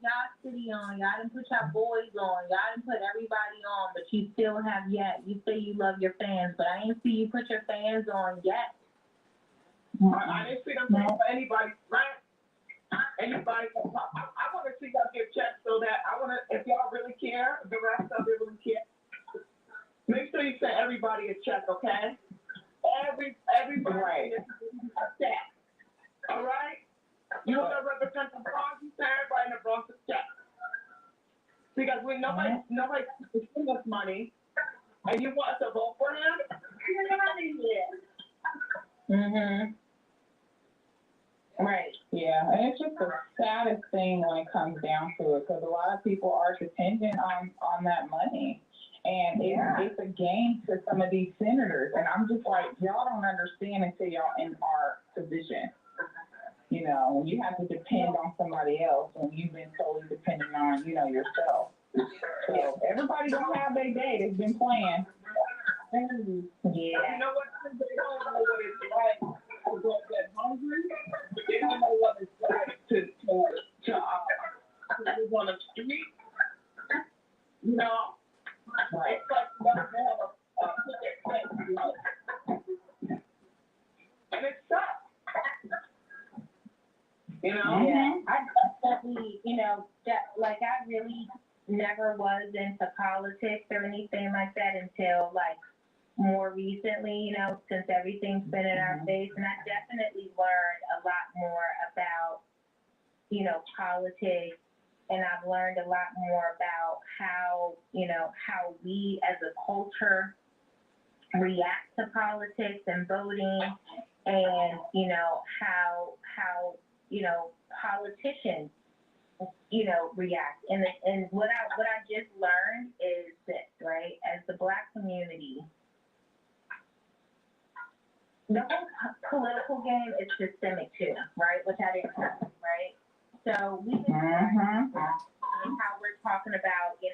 y'all city on, y'all done put y'all boys on, y'all done put everybody on, but you still have yet. You say you love your fans, but I ain't see you put your fans on yet. I didn't see them paying for anybody, right? Anybody, I want to see y'all get checks so that if y'all really care, the rest of it really care. Make sure you send everybody a check, okay? Everybody gets a check. All right? You want to represent the Bronx, you send everybody in the Bronx a check. Because when nobody gives us money, and you want us to vote for him, you're not in here. Right. Yeah, and it's just the saddest thing when it comes down to it, because a lot of people are dependent on that money. And it's a game to some of these senators. And I'm just like, y'all don't understand until y'all in our position. You know, when you have to depend on somebody else when you've been totally dependent on, you know, yourself. So everybody gonna have their day. They've been playing. Yeah. You know what? They don't know what it's like to go get hungry. They don't know what it's like to live on the street. You know? Right. It's like you gotta have a and it sucks. You know? Yeah. I definitely, you know, I really never was into politics or anything like that until, like, more recently, you know, since everything's been in our face. And I definitely learned a lot more about, you know, politics. And I've learned a lot more about how, you know, how we as a culture react to politics and voting, and, you know, how, you know, politicians, you know, react. And what I just learned is this, right? As the Black community, the whole political game is systemic too, right? Which I didn't know, right? So we just learned how we're talking about, you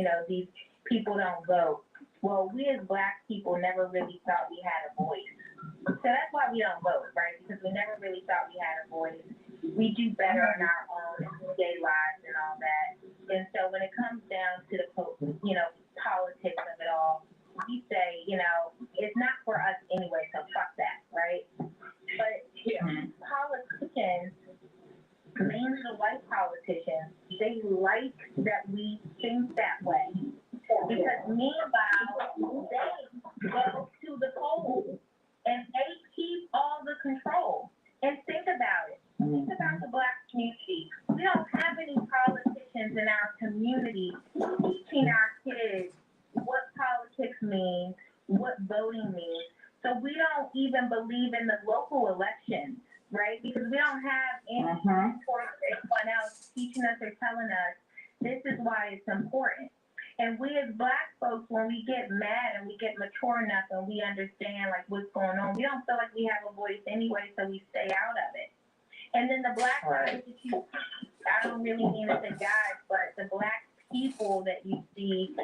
know, these people don't vote. Well, we as Black people never really thought we had a voice. So that's why we don't vote, right? Because we never really thought we had a voice. We do better in our own everyday lives and all that. And so when it comes down to the, you know, politics of it all, we say, you know, it's not for us anyway, so fuck that, right? But politicians, mainly the white politicians, they like that we think that way. Because meanwhile, they go to the polls and they keep all the control. And think about it. Think about the Black community. We don't have any politicians in our community teaching our kids what politics means, what voting means. So we don't even believe in the local elections, right? Because we don't have any support or anyone else teaching us or telling us this is why it's important. And we as Black folks, when we get mad and we get mature enough and we understand like what's going on, we don't feel like we have a voice anyway, so we stay out of it. And then the Black guys that you see, I don't really mean to say guys, but the Black people that you see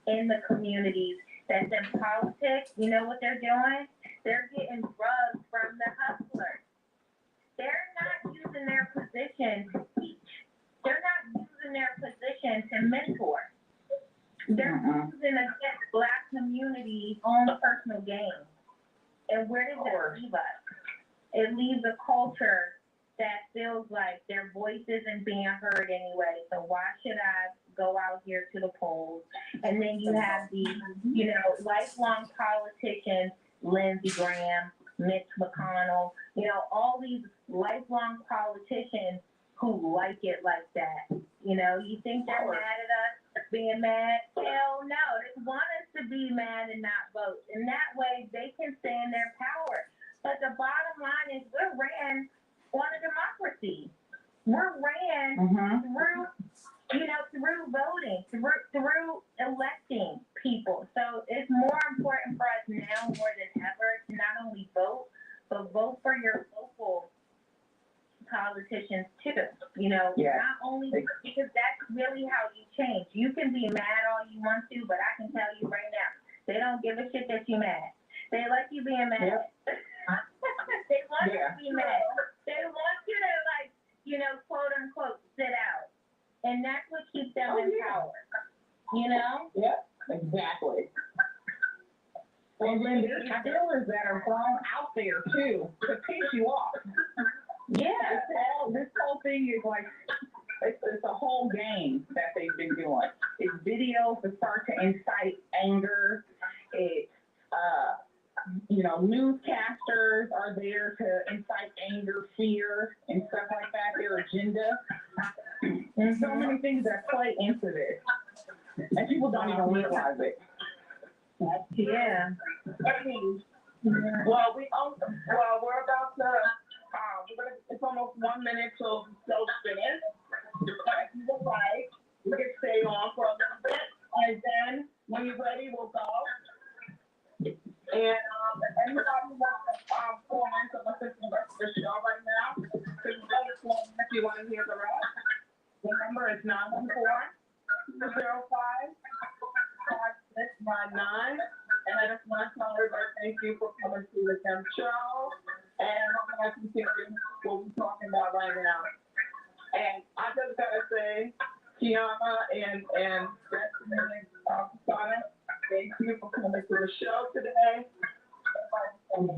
in the communities that's in politics, you know what they're doing? They're getting drugs from the hustlers. They're not using their position to teach. They're not using their position to mentor. They're using against Black community's own personal gain. And where does that leave us? It leaves a culture that feels like their voice isn't being heard anyway. So why should I go out here to the polls? And then you have these, you know, lifelong politicians, Lindsey Graham, Mitch McConnell, you know, all these lifelong politicians who like it like that. You know, you think they're mad at us? being mad? Hell no. They want us to be mad and not vote. And that way they can stay in their power. But the bottom line is we're ran on a democracy. We're ran through, through voting, through electing people. So it's more important for us now more than ever to not only vote, but vote for your local politicians too. Not only because that's really how you change. You can be mad all you want to, but I can tell you right now, they don't give a shit that you mad. They like you being mad. Yep. They want you to be mad. They want you to quote unquote sit out. And that's what keeps them in power. Yep, exactly. And then there's fillers that are thrown out there too to piss you off. Yeah. This whole thing is like, it's a whole game that they've been doing. It's videos that start to incite anger. It's, newscasters are there to incite anger, fear, and stuff like that, their agenda. And so many things that play into this. And people don't even realize it. Yeah. Well, we're about to, it's almost 1 minute till show's finished. If you would like, we can stay on for a little bit, and then when you're ready, we'll go. And anybody wants to call in to listen to the rest of the show right now, because if you want to hear the rest, the number is 914-205-5699. And I just want to tell everybody thank you for coming to the Kim Show. And I'm going to continue what we're talking about right now. And I just got to say, Kiana and Destiny Sana, thank you for coming to the show today. And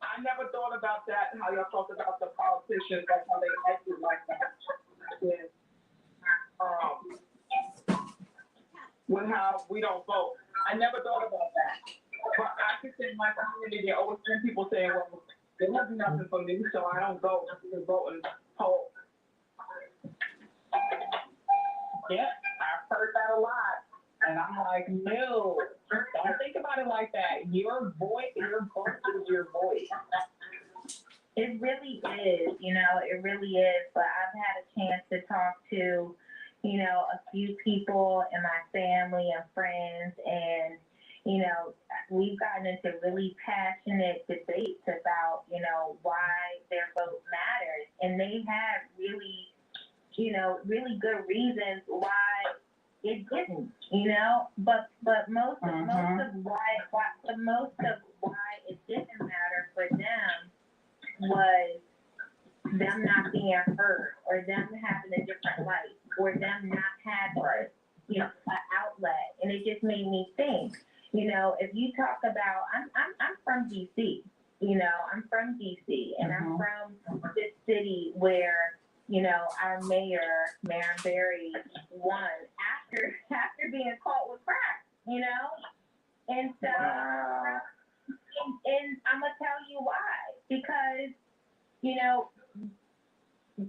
I never thought about that, how y'all talked about the politicians, like how they acted like that. With how we don't vote. I never thought about that. But I can say in my community, there always been people saying, well, there wasn't nothing for me, so I don't vote. I can vote and poll. Yeah, I've heard that a lot. And I'm like, no, don't think about it like that. Your voice is your voice. It really is, it really is. But I've had a chance to talk to, a few people in my family and friends, and, we've gotten into really passionate debates about, why their vote matters. And they have really, really good reasons why it didn't, but most of why it didn't matter for them was them not being heard, or them having a different life, or them not having, an outlet. And it just made me think, if you talk about, I'm from DC, I'm from DC, and I'm from this city where, our mayor Berry, won after being caught with crack, and so, and I'm gonna tell you why, because,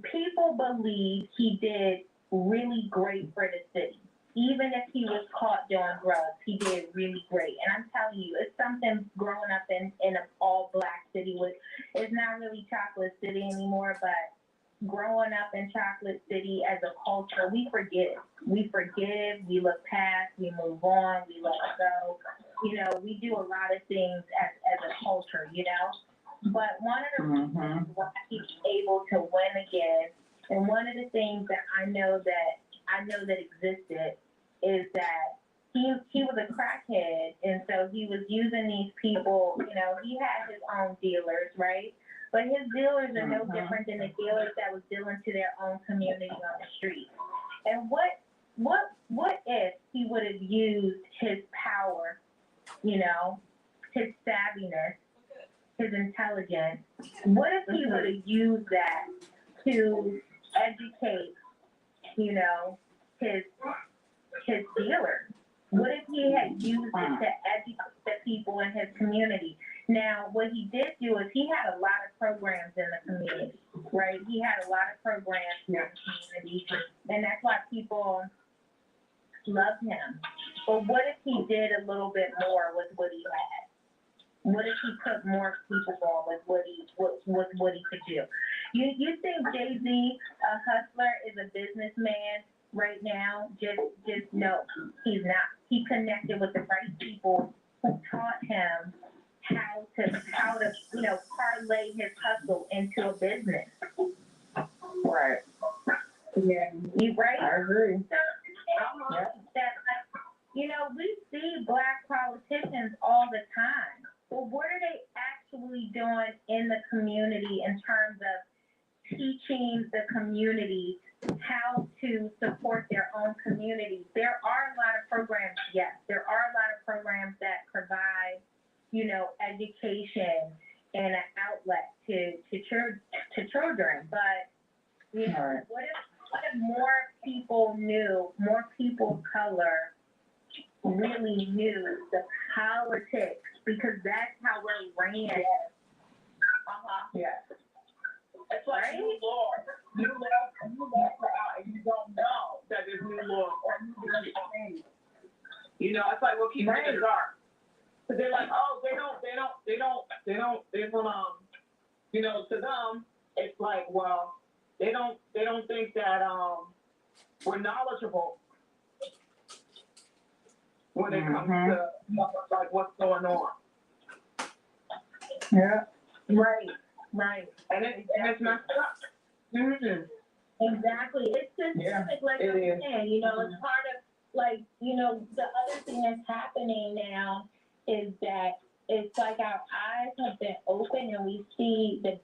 people believe he did really great for the city. Even if he was caught doing drugs, he did really great. And I'm telling you, it's something growing up in an all-black city. It's not really Chocolate City anymore, but growing up in Chocolate City as a culture, we forgive. We look past, we move on, we let it go. We do a lot of things as a culture, But one of the reasons why he's able to win again, and one of the things that I know that existed, is that he was a crackhead, and so he was using these people. He had his own dealers, right? But his dealers are no different than the dealers that was dealing to their own community on the street. And what if he would have used his power, his savviness, his intelligence? What if he would have used that to educate, his dealers? What if he had used it to educate the people in his community? Now, what he did do is he had a lot of programs in the community, right? He had a lot of programs in the community, and that's why people loved him. But what if he did a little bit more with what he had? What if he put more people on with what he could do? You think Jay-Z, a hustler, is a businessman right now? Just no, he's not. He connected with the right people who taught him how to parlay his hustle into a business. Right. Yeah. You right? I agree. So that we see black politicians all the time. But what are they actually doing in the community in terms of teaching the community how to support their own community? There are a lot of programs, yes. There are a lot of programs that provide, education and an outlet to children. But, Right. what if more people knew, more people of color really knew the politics, because that's how we're ran. Yeah. It's like Right? new law are out, and you don't know that there's new law or new things. It's like we'll keep it in the dark. But they're like, oh, they don't, to them, it's like, well, they don't think that, we're knowledgeable when it comes to, like, what's going on. Yeah. Right. And it's messed up. Mm-hmm. Exactly. It's systemic, like it I'm is. saying, it's part of, the other thing that's happening now is that it's like our eyes have been open and we see the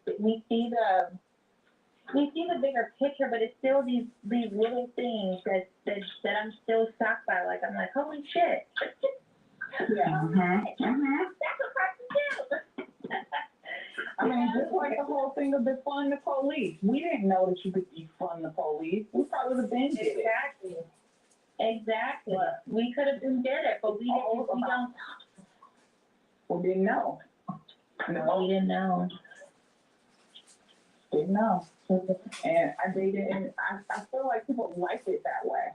bigger picture, but it's still these little things that I'm still shocked by. Like, I'm like, holy shit. Yeah. That's a person too. I mean, just like the whole thing of defund the police. We didn't know that you could defund the police. We probably would have been did it. Exactly. We could have been did it, but we don't. We didn't know. No, we didn't know. Didn't know. And I feel like people like it that way.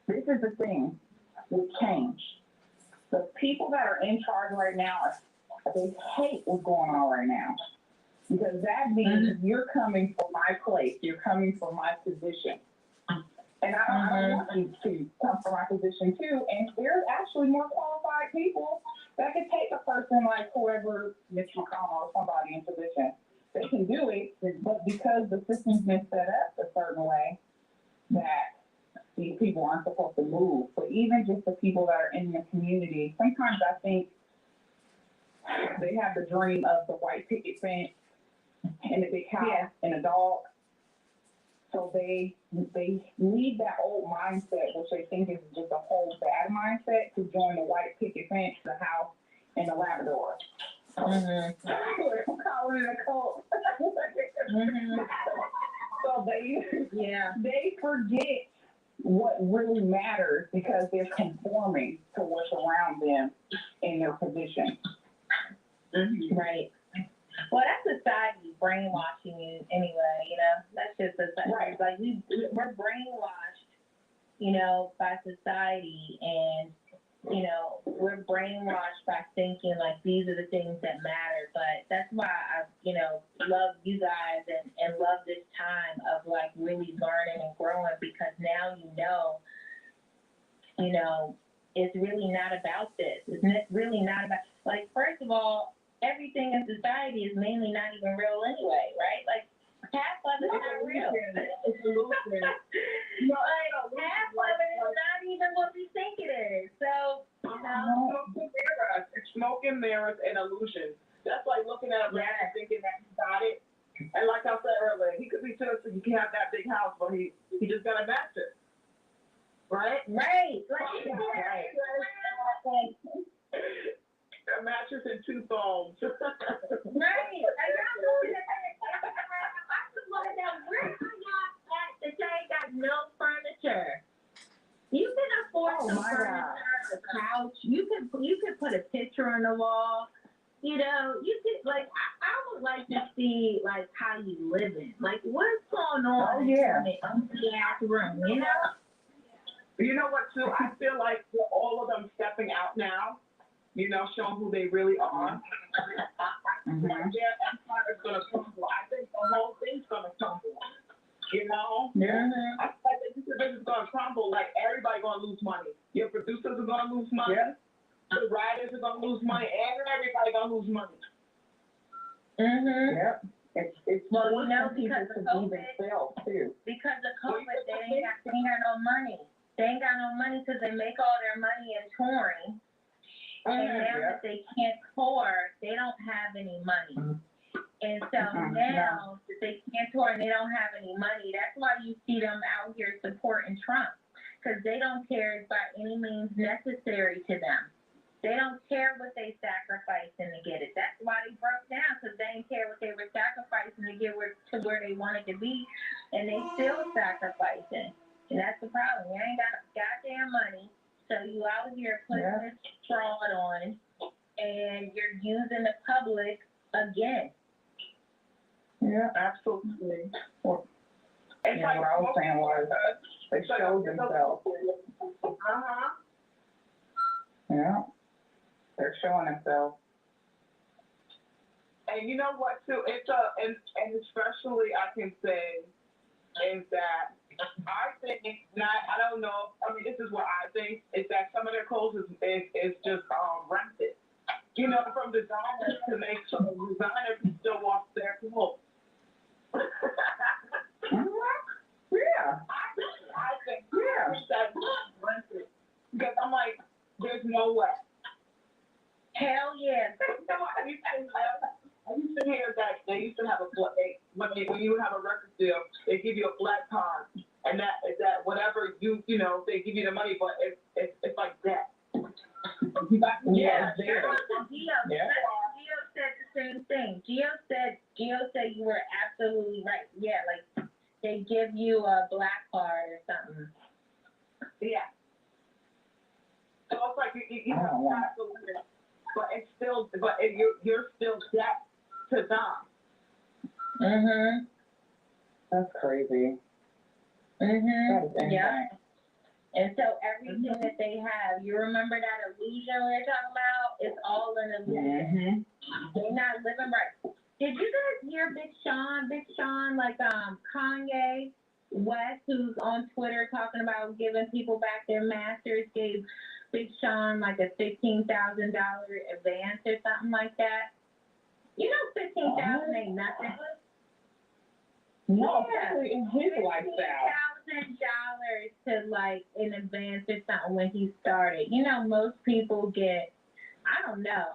This is the thing with change. The people that are in charge right now, they hate what's going on right now. Because that means you're coming from my place. You're coming from my position. And I don't want you to come from my position too. And there's actually more qualified people that can take a person like whoever, Mitch McConnell or somebody in position. They can do it, but because the system's been set up a certain way, that these people aren't supposed to move. But even just the people that are in the community, sometimes I think they have the dream of the white picket fence and the big house and a dog. So they leave that old mindset, which they think is just a whole bad mindset, to join the white picket fence, the house, and the Labrador. I'm calling it a cult. So they forget what really matters because they're conforming to what's around them in their position. Right. Well, that's society brainwashing you anyway, That's just society. Right. Like, we're brainwashed, by society, and, we're brainwashed by thinking, like, these are the things that matter. But that's why I, love you guys and love this time of, like, really learning and growing, because now it's really not about this. It's really not about, like, first of all, everything in society is mainly not even real anyway, right? Like, half of it is not real. It's illusion. Half of it is not even what we think it is. So, It's smoke and mirrors and illusions. That's like looking at a man and thinking that he got it. And like I said earlier, he could be tough, he can have that big house, but he just got a mattress. Right? Right. A mattress and 2 phones. Right. I just want to know where I got that you ain't got no furniture. You can afford some furniture, a couch. You could put a picture on the wall. you know, you could like I would like to see like how you living, like what's going on in the empty ass room, you know? You know what, too? I feel like for all of them stepping out now, you know, showing who they really are. Mm-hmm. Their empire is going to crumble. I think the whole thing's going to crumble. You know? Yeah. I feel like this business is going to crumble. Like, everybody going to lose money. Your producers are going to lose money. Yeah. The writers are going to lose money. And everybody going to lose money. Mm-hmm. Yep. It's Well, you forcing know, people because to of be COVID, themselves too. because of COVID, they ain't got no money. They ain't got no money because they make all their money in touring. And now that they can't tour, they don't have any money. And so now that they can't tour and they don't have any money, that's why you see them out here supporting Trump. Because they don't care it's by any means necessary to them. They don't care what they sacrificing to get it. That's why they broke down, because they didn't care what they were sacrificing to get to where they wanted to be. And they still sacrificing. And that's the problem. You ain't got goddamn money. So you out here putting this fraud on, and you're using the public again. Yeah, absolutely. What I was saying was they showed themselves. Uh-huh. Yeah. They're showing themselves. And you know what, too? And especially I can say is that I think I don't know. I mean, this is what I think is that some of their clothes is just rented. You know, from designers to make sure the designer can still wash their clothes. Yeah. I think that's rented because I'm like, there's no way. Hell yeah. I used to hear that they used to have when you have a record deal, they give you a black card, and that is that whatever you know they give you the money, but it's like that. Yeah. Gio said the same thing. Gio said you were absolutely right. Yeah, like they give you a black card or something. Yeah. So it's like you have to live it, but it's still, you're still debt to them. Mhm. That's crazy. Mhm. That is Yeah. And so everything that they have, you remember that illusion we were talking about? It's all an illusion. They're not living right. Did you guys hear Big Sean, like Kanye West, who's on Twitter talking about giving people back their masters, gave Big Sean like a $15,000 advance or something like that? You know, $15,000 ain't nothing. No, Yeah. in his lifestyle. $15,000 to like in advance or something when he started. You know, most people get, I don't know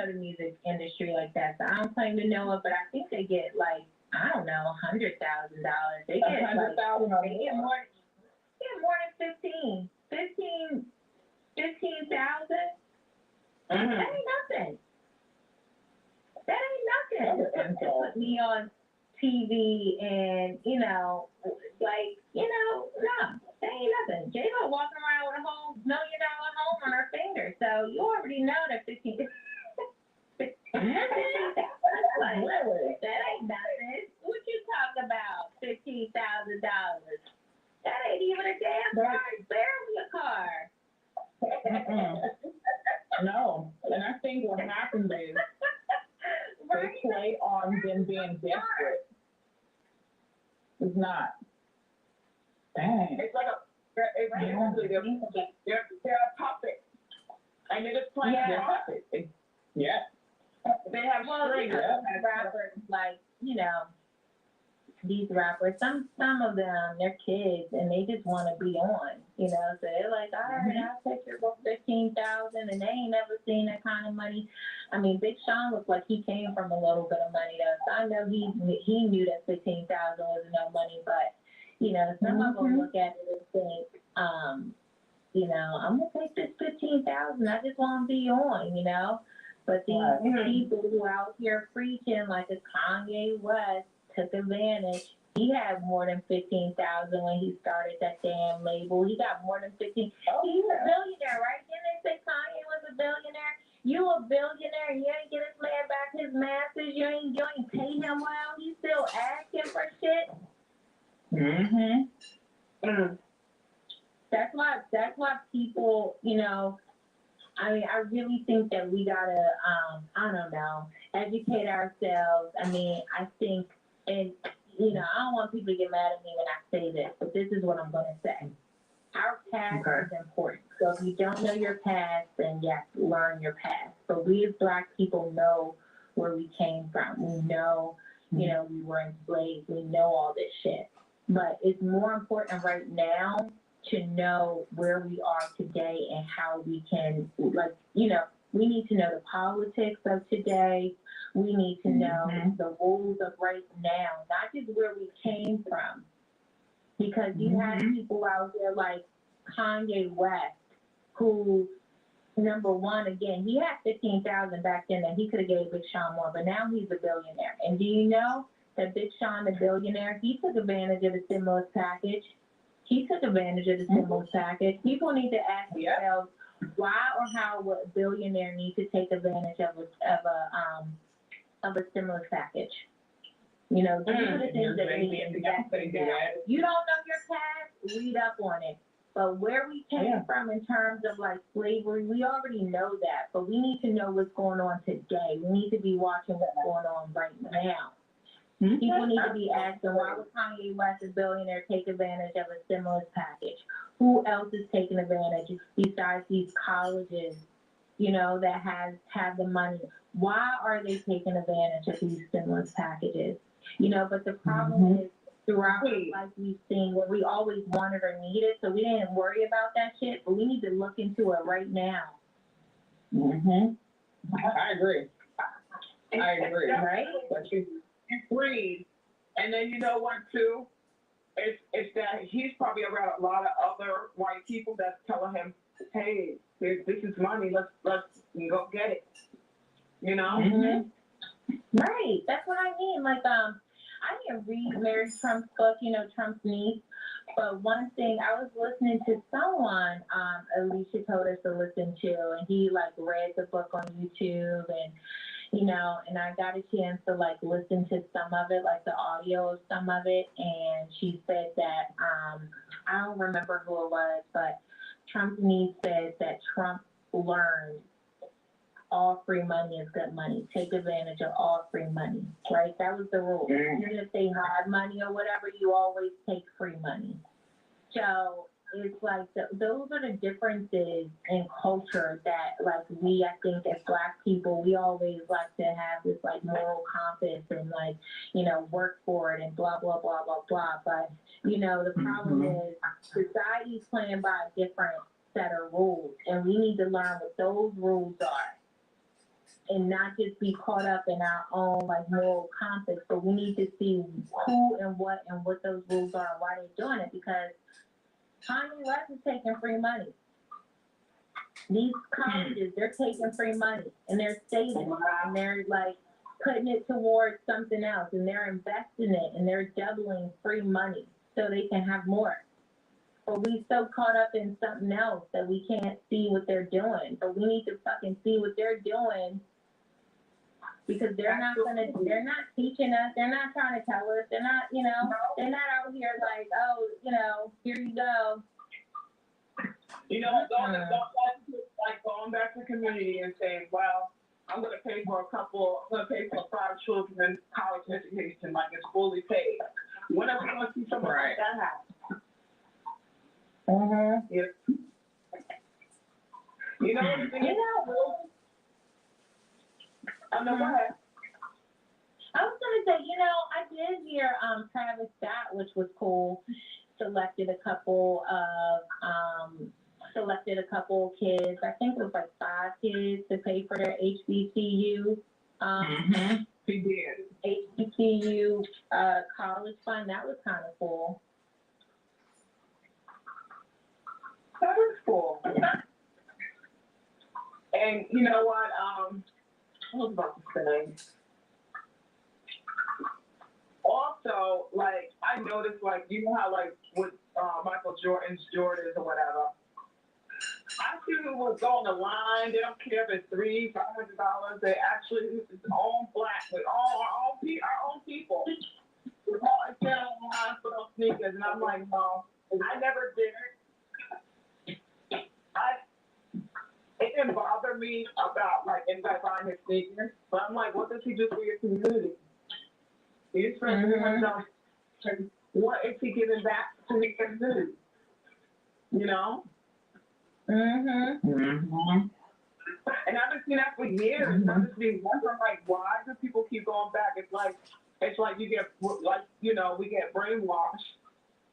the music industry like that, so I don't claim to know it, but I think they get like, I don't know, $100,000. They get $100,000 like, they get more than 15,000. That ain't nothing. That ain't nothing. They put me on TV and, you know, like, you know, no, that ain't nothing. J-Lo walking around with a whole $1 million home on her finger, so you already know that 15. Really? That ain't nothing. What you talking about? $15,000. That ain't even a damn car. It's barely a car. No. And I think what happens is they play on them being desperate. It's not. Dang. It's like they're a puppet, and they're just playing a puppet. Yeah. They have strings. Rappers, like, you know, these rappers, some of them, they're kids and they just want to be on, you know, so they're like, all right, I'll take your $15,000, and they ain't never seen that kind of money. I mean, Big Sean looked like he came from a little bit of money though, so I know he knew that 15,000 was enough money, but you know, some of them look at it and think, you know, I'm gonna take this 15,000. I just want to be on, you know. But these people who out here preaching like a Kanye West took advantage. He had more than 15,000 when he started that damn label. He got more than 15. He's a billionaire, right? Didn't they say Kanye was a billionaire? You a billionaire and you ain't get as mad people, you know, I mean, I really think that we gotta, I don't know, educate ourselves. I mean, I think, and you know, I don't want people to get mad at me when I say this, but this is what I'm gonna say. Our past is important. So if you don't know your past, then yes, learn your past. But we as Black people know where we came from. We know, you know, we were enslaved. We know all this shit. But it's more important right now to know where we are today and how we can, like, you know, we need to know the politics of today. We need to know the rules of right now, not just where we came from. Because you have people out there like Kanye West, who, number one, again, he had 15,000 back then that he could have gave Big Sean more, but now he's a billionaire. And do you know that Big Sean, the billionaire, he took advantage of the stimulus package? He took advantage of the stimulus package. People need to ask themselves why or how would a billionaire need to take advantage of a stimulus package? You know, these are the things that we need to invest in. If you don't know your past, read up on it. But where we came from in terms of like slavery, we already know that. But we need to know what's going on today. We need to be watching what's going on right now. People need to be asking, why would Kanye West, a billionaire, take advantage of a stimulus package? Who else is taking advantage besides these colleges, you know, that have the money? Why are they taking advantage of these stimulus packages? You know, but the problem is throughout life we've seen where we always wanted or needed, so we didn't worry about that shit, but we need to look into it right now. I agree. Right? Agreed. And then you know what too? It's that he's probably around a lot of other white people that's telling him, hey, this is money, let's go get it. You know? Right. That's what I mean. Like, I didn't read Mary Trump's book, you know, Trump's niece. But one thing, I was listening to someone, Alicia told us to listen to, and he like read the book on YouTube, and you know, and I got a chance to like listen to some of it, like the audio of some of it, and she said that, I don't remember who it was, but Trump's niece said that Trump learned all free money is good money. Take advantage of all free money, right? That was the rule. Even if they had money or whatever, you always take free money. So it's like those are the differences in culture that, like, we, I think, as Black people, we always like to have this, like, moral compass and, like, you know, work for it and blah, blah, blah, blah, blah. But, you know, the problem is society's playing by a different set of rules, and we need to learn what those rules are. And not just be caught up in our own like moral compass, but we need to see who and what those rules are and why they're doing it. Because Kanye West is taking free money. These colleges, they're taking free money and they're saving it and they're like putting it towards something else and they're investing it and they're doubling free money so they can have more. But we so caught up in something else that we can't see what they're doing. But we need to fucking see what they're doing. Because they're not teaching us, they're not trying to tell us, they're not, you know, they're not out here like, oh, you know, here you go. You know, going back to the community and saying, well, I'm going to pay for 5 children's college education, like it's fully paid. When are we going to see something like that happen? Yeah. You know what the thing is? Oh, no, go ahead. I was gonna say, you know, I did hear Travis Scott, which was cool, selected a couple kids. I think it was like 5 kids to pay for their HBCU. He did. HBCU college fund. That was kind of cool. That was cool. And you know what? I was about to say. Also, like, I noticed, like, you know how, like, with Michael Jordan's Jordans or whatever, I see people will go on the line. They don't care if it's $300, $500. They actually it's all Black with all our own people. We're all stand on the line for those sneakers, and I'm like, no, I never did it. to me about like anybody buying his sneakers, but I'm like, what does he do for your community? He's spending $300. What is he giving back to his community? You know? Mhm. And I've been seeing that for years. And I'm just being wondering, like, why do people keep going back? It's like you get, like, you know, we get brainwashed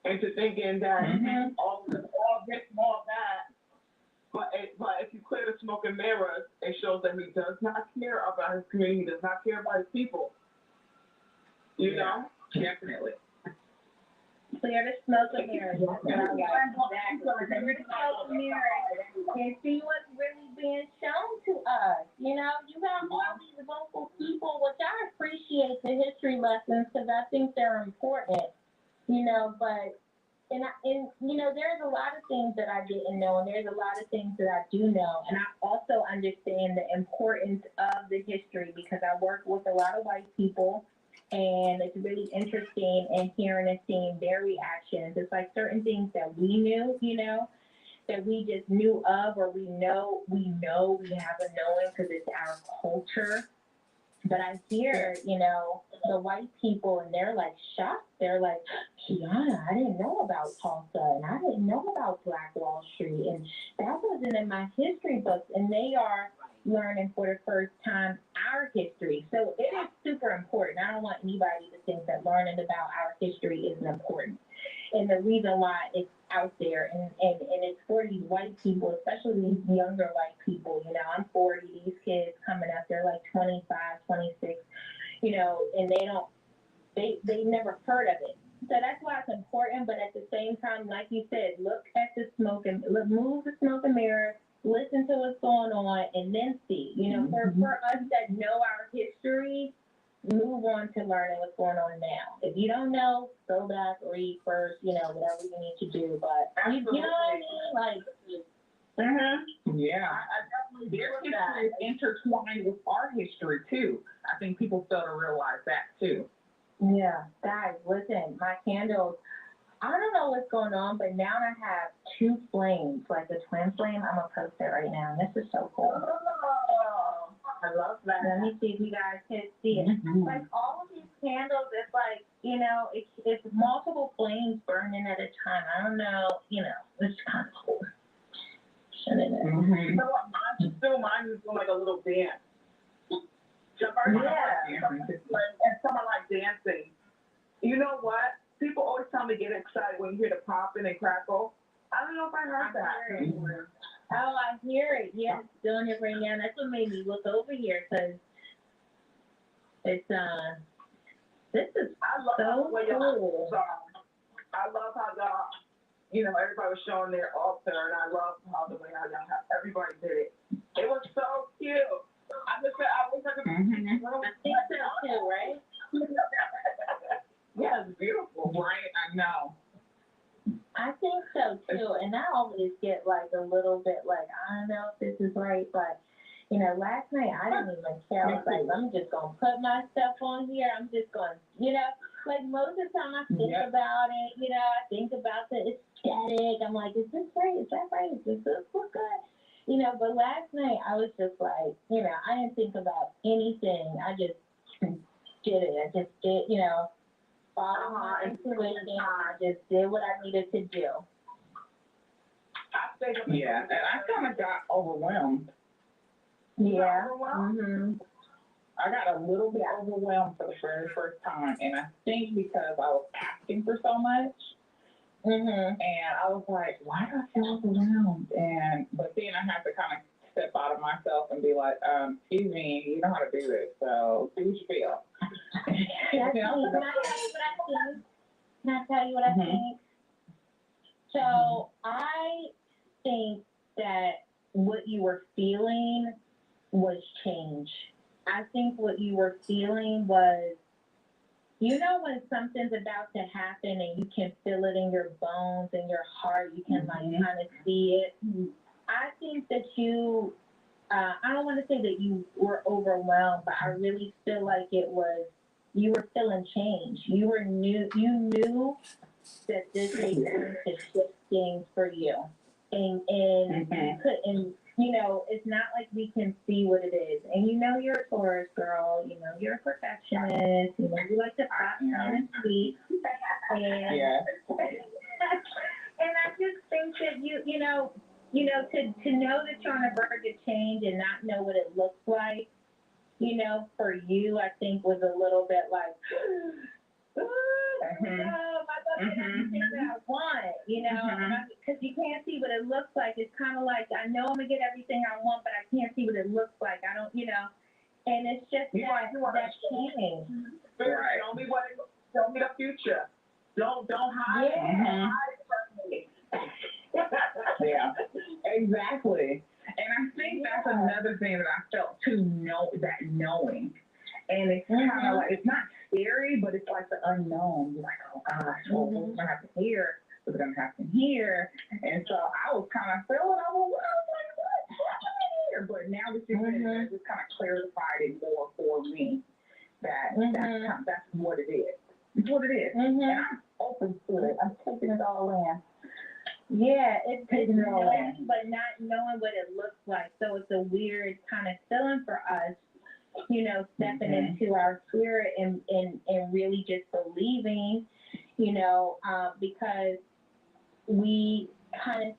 into thinking that all this, all that. But if you clear the smoke and mirrors, it shows that he does not care about his community. He does not care about his people. You know? Definitely. Clear the smoke and mirrors. That's what I like. Exactly. Clear the smoke and mirrors and see what's really being shown to us. You know, you got all these vocal people, which I appreciate the history lessons because I think they're important. You know, but and you know, there's a lot of things that I didn't know, and there's a lot of things that I do know, and I also understand the importance of the history because I work with a lot of white people. And it's really interesting and hearing and seeing their reactions. It's like certain things that we knew, you know, that we just knew of, or we know we have a knowing because it's our culture. But I hear, you know, the white people and they're like shocked. They're like, Kiana, I didn't know about Tulsa and I didn't know about Black Wall Street. And that wasn't in my history books. And they are learning for the first time our history. So it is super important. I don't want anybody to think that learning about our history isn't important. And the reason why it's out there and it's for these white people, especially these younger white people. You know, I'm 40, these kids coming up, they're like 25, 26, you know, and they never heard of it. So that's why it's important, but at the same time, like you said, look at the smoke and move the smoke and mirror, listen to what's going on, and then see. You know, for us that know our history, move on to learning what's going on now. If you don't know, go back, read first, you know, whatever you need to do. But you know what I mean? Like, Yeah. I definitely their history is intertwined with our history too. I think people fail to realize that too. yeah, guys, listen, my candles, I don't know what's going on, but now I have two flames, like a twin flame. I'm going to post it right now, and this is so cool. Oh, I love that. Let me see if you guys can see it. Like all of these candles, it's like, you know, it's multiple flames burning at a time. I don't know, you know, it's kind of cool. You know what? Mine is doing like a little dance. Yeah. And someone like dancing. You know what? People always tell me get excited when you hear the popping and crackle. I don't know if I heard that. Oh, I hear it. Yeah, it's doing it right now. That's what made me look over here because it's this is I love so the way cool. I love how y'all, you know, everybody was showing their altar, and I love how the way how y'all everybody did it. It was so cute. I wish I could. I think so too, right? Yeah, it's beautiful. Right? I know. I think so too, and I always get like a little bit like I don't know if this is right, but you know, last night I didn't even care. I was like, I'm just gonna put my stuff on here. I'm just gonna, you know, like most of the time I think about it. You know, I think about the aesthetic. I'm like, is this right? Is that right? Is this look good? You know, but last night I was just like, you know, I didn't think about anything. I just did it. I just did, you know. Follow my intuition. I just did what I needed to do. Yeah, and I kind of got overwhelmed. Yeah. I got a little bit overwhelmed for the very first time, and I think because I was asking for so much, and I was like, why do I feel overwhelmed? But then I have to kind of step out of myself and be like, excuse me, you know how to do this, so do what you feel. Can I tell you what I think? So I think that what you were feeling was change. I think what you were feeling was, you know, when something's about to happen and you can feel it in your bones and your heart, you can like kind of see it. I think that you, I don't want to say that you were overwhelmed, but I really feel like it was, you were feeling change. You knew that this was going to shift things for you. And you couldn't it's not like we can see what it is. And you're a Taurus girl, you're a perfectionist, you like to pop in and sweet. And, Yeah. and I just think that to know that you're on the verge of change and not know what it looks like, for you, I think was a little bit like, everything that I want, because you can't see what it looks like. It's kind of like, I know I'm going to get everything I want, but I can't see what it looks like. I don't, and it's just that change. Right. Show me the future. Don't hide. Yeah. Yeah, exactly. And I think that's another thing that I felt too, knowing. And it's kind of like, it's not scary, but it's like the unknown. You're like, oh gosh, what's going to happen here? What's going to happen here? And so I was kind of feeling, I was like, what's happening here? But now that you said that, it just kind of clarified it more for me that that's what it is. It's what it is. And I'm open to it. I'm taking it all in. Yeah, it's knowing, but not knowing what it looks like. So it's a weird kind of feeling for us, stepping into our spirit and really just believing, because we kind of,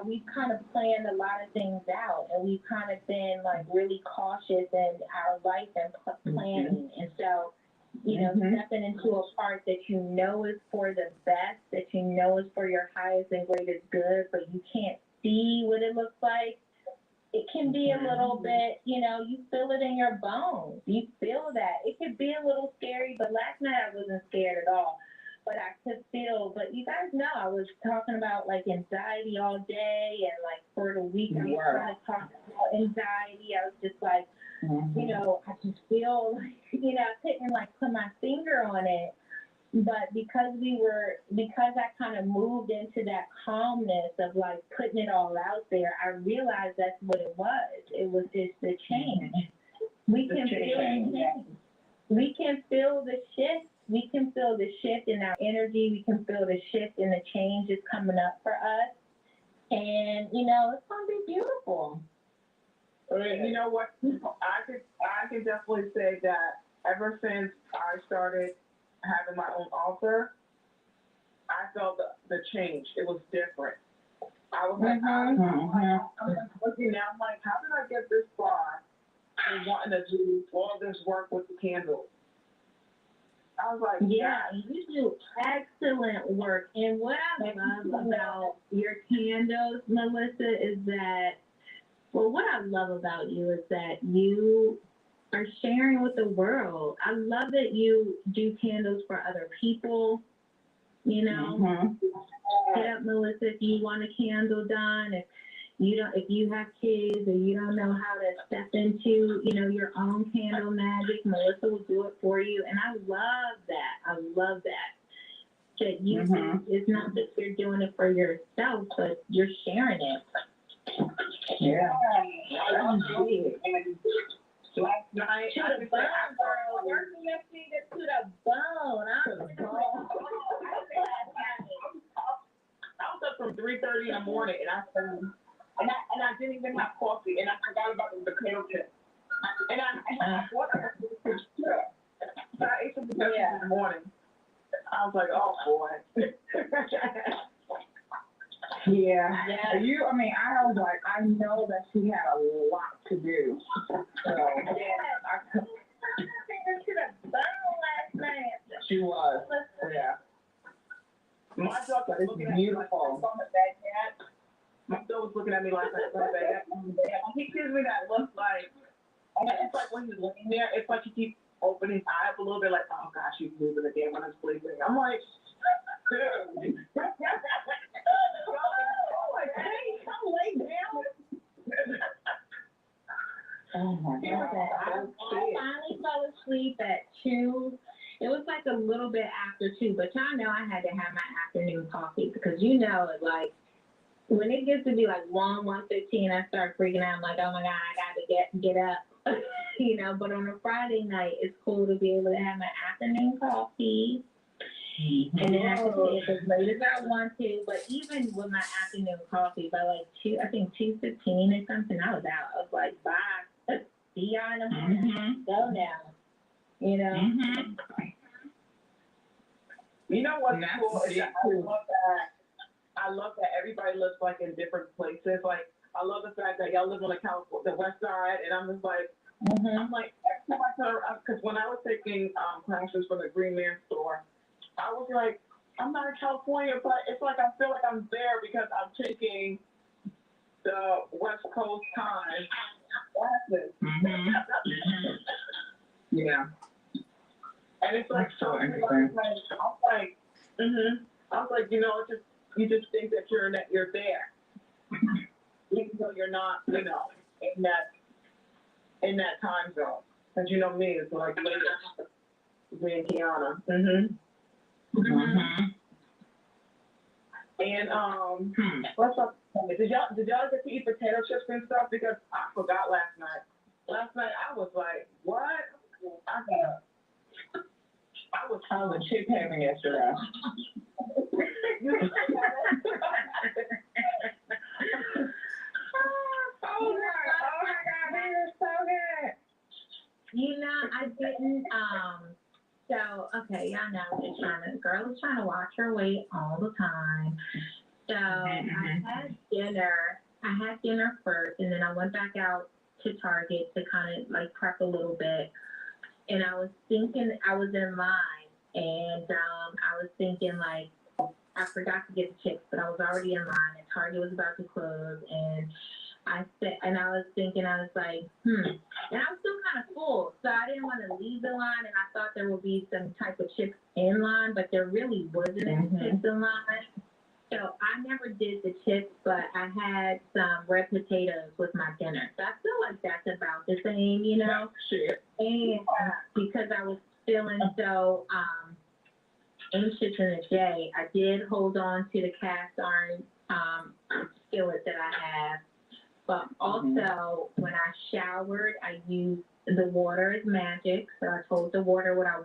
we've kind of planned a lot of things out, and we've kind of been like really cautious in our life and planning. And so, stepping into a part that is for the best, that is for your highest and greatest good, but you can't see what it looks like, it can be a little bit, you feel it in your bones. You feel that. It could be a little scary, but last night I wasn't scared at all. But I could feel, but you guys know I was talking about like anxiety all day, and like for the week I was kind of talking about anxiety. I was just like, I just feel like, I couldn't like put my finger on it. But because I kind of moved into that calmness of like putting it all out there, I realized that's what it was. It was just the change. We can feel the change. We can feel the shift. We can feel the shift in our energy. We can feel the shift in the changes coming up for us. And, it's going to be beautiful. You know what? I can definitely say that ever since I started having my own altar, I felt the change. It was different. I was like, I'm looking now, I'm like, how did I get this far and wanting to do all this work with the candles? I was like, yeah, you do excellent work. And what I love about your candles, Melissa, is that, what I love about you is that you are sharing with the world. I love that you do candles for other people, Hit up Melissa if you want a candle done. If you have kids or you don't know how to step into, your own candle magic, Melissa will do it for you. And I love that. That you it's not that you're doing it for yourself, but you're sharing it. Yeah. Last night, To the bone, girl. Working your fingers to the bone. I was up from 3:30 in the morning, and I didn't even have coffee, and I forgot about the candle tip. And I thought I was going to so I ate some potatoes in the morning. I was like, oh boy. Yeah. I was like, I know that she had a lot to do. So, she was. Yeah. My daughter was looking at me like, my daughter was looking at me like that. He gives me that look like, and it's like when he's laying there, it's like he keeps opening his eye up a little bit, like, oh gosh, he's moving again when I'm sleeping. I'm like, dude. Come lay down. Oh my God. I finally fell asleep at 2. It was like a little bit after 2, but y'all know I had to have my afternoon coffee because like when it gets to be like 1:15, I start freaking out. I'm like, oh my God, I got to get up. But on a Friday night, it's cool to be able to have my afternoon coffee And then I could stay as late as I want to. But even with my afternoon coffee, by like 2:15 or something, I was out. I was like, bye. See y'all in the morning. Go now. You know? You know what's That's cool? Is big, that too. I love that everybody lives like in different places. Like I love the fact that y'all live on the West Side, and I'm just like, I'm like, every time I tell her, because when I was taking classes from the Green Man store, I was like, I'm not in California, but it's like I feel like I'm there because I'm taking the West Coast time classes. Yeah. And it's like That's so I interesting. was like, you know, you just think that you're there, even though you're not, you know, in that time zone. Cause you know me, it's like later. Me and Kiana. And what's up? Did y'all get to eat potato chips and stuff? Because I forgot last night. Last night I was like, what? I was a chip having yesterday. Oh my God, they are so good. You know, I didn't, so, okay, y'all know, girl is trying to watch her weight all the time. So, I had dinner first, and then I went back out to Target to kind of, like, prep a little bit. And I was thinking, I was in line, and I was thinking, like, I forgot to get the chips, but I was already in line, and Target was about to close, and I was thinking, I was like, and I was still kind of full, so I didn't want to leave the line, and I thought there would be some type of chips in line, but there really wasn't any chips in line. So I never did the chips, but I had some red potatoes with my dinner. So I feel like that's about the same, you know? Sure. And because I was feeling so anxious in the day, I did hold on to the cast iron skillet that I have. But also, when I showered, I used the water is magic. So I told the water what I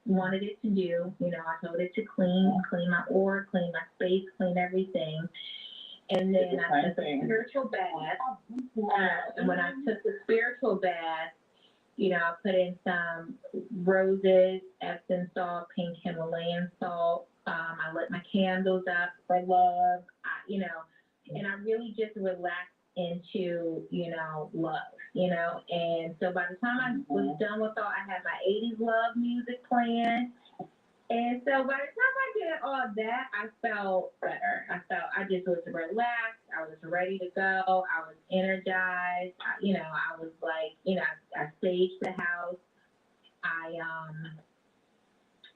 wanted it to do. You know, I told it to clean my aura, clean my space, clean everything. And then I took a spiritual bath. And when I took the spiritual bath, you know, I put in some roses, Epsom salt, pink Himalayan salt. I lit my candles up for love, you know, and I really just relaxed into, you know, love, you know. And so by the time I was done with all, I had my 80s love music playing. And so by the time I did all that, I felt better. I just was relaxed. I was ready to go. I was energized. You know, I was like, you know, I staged the house.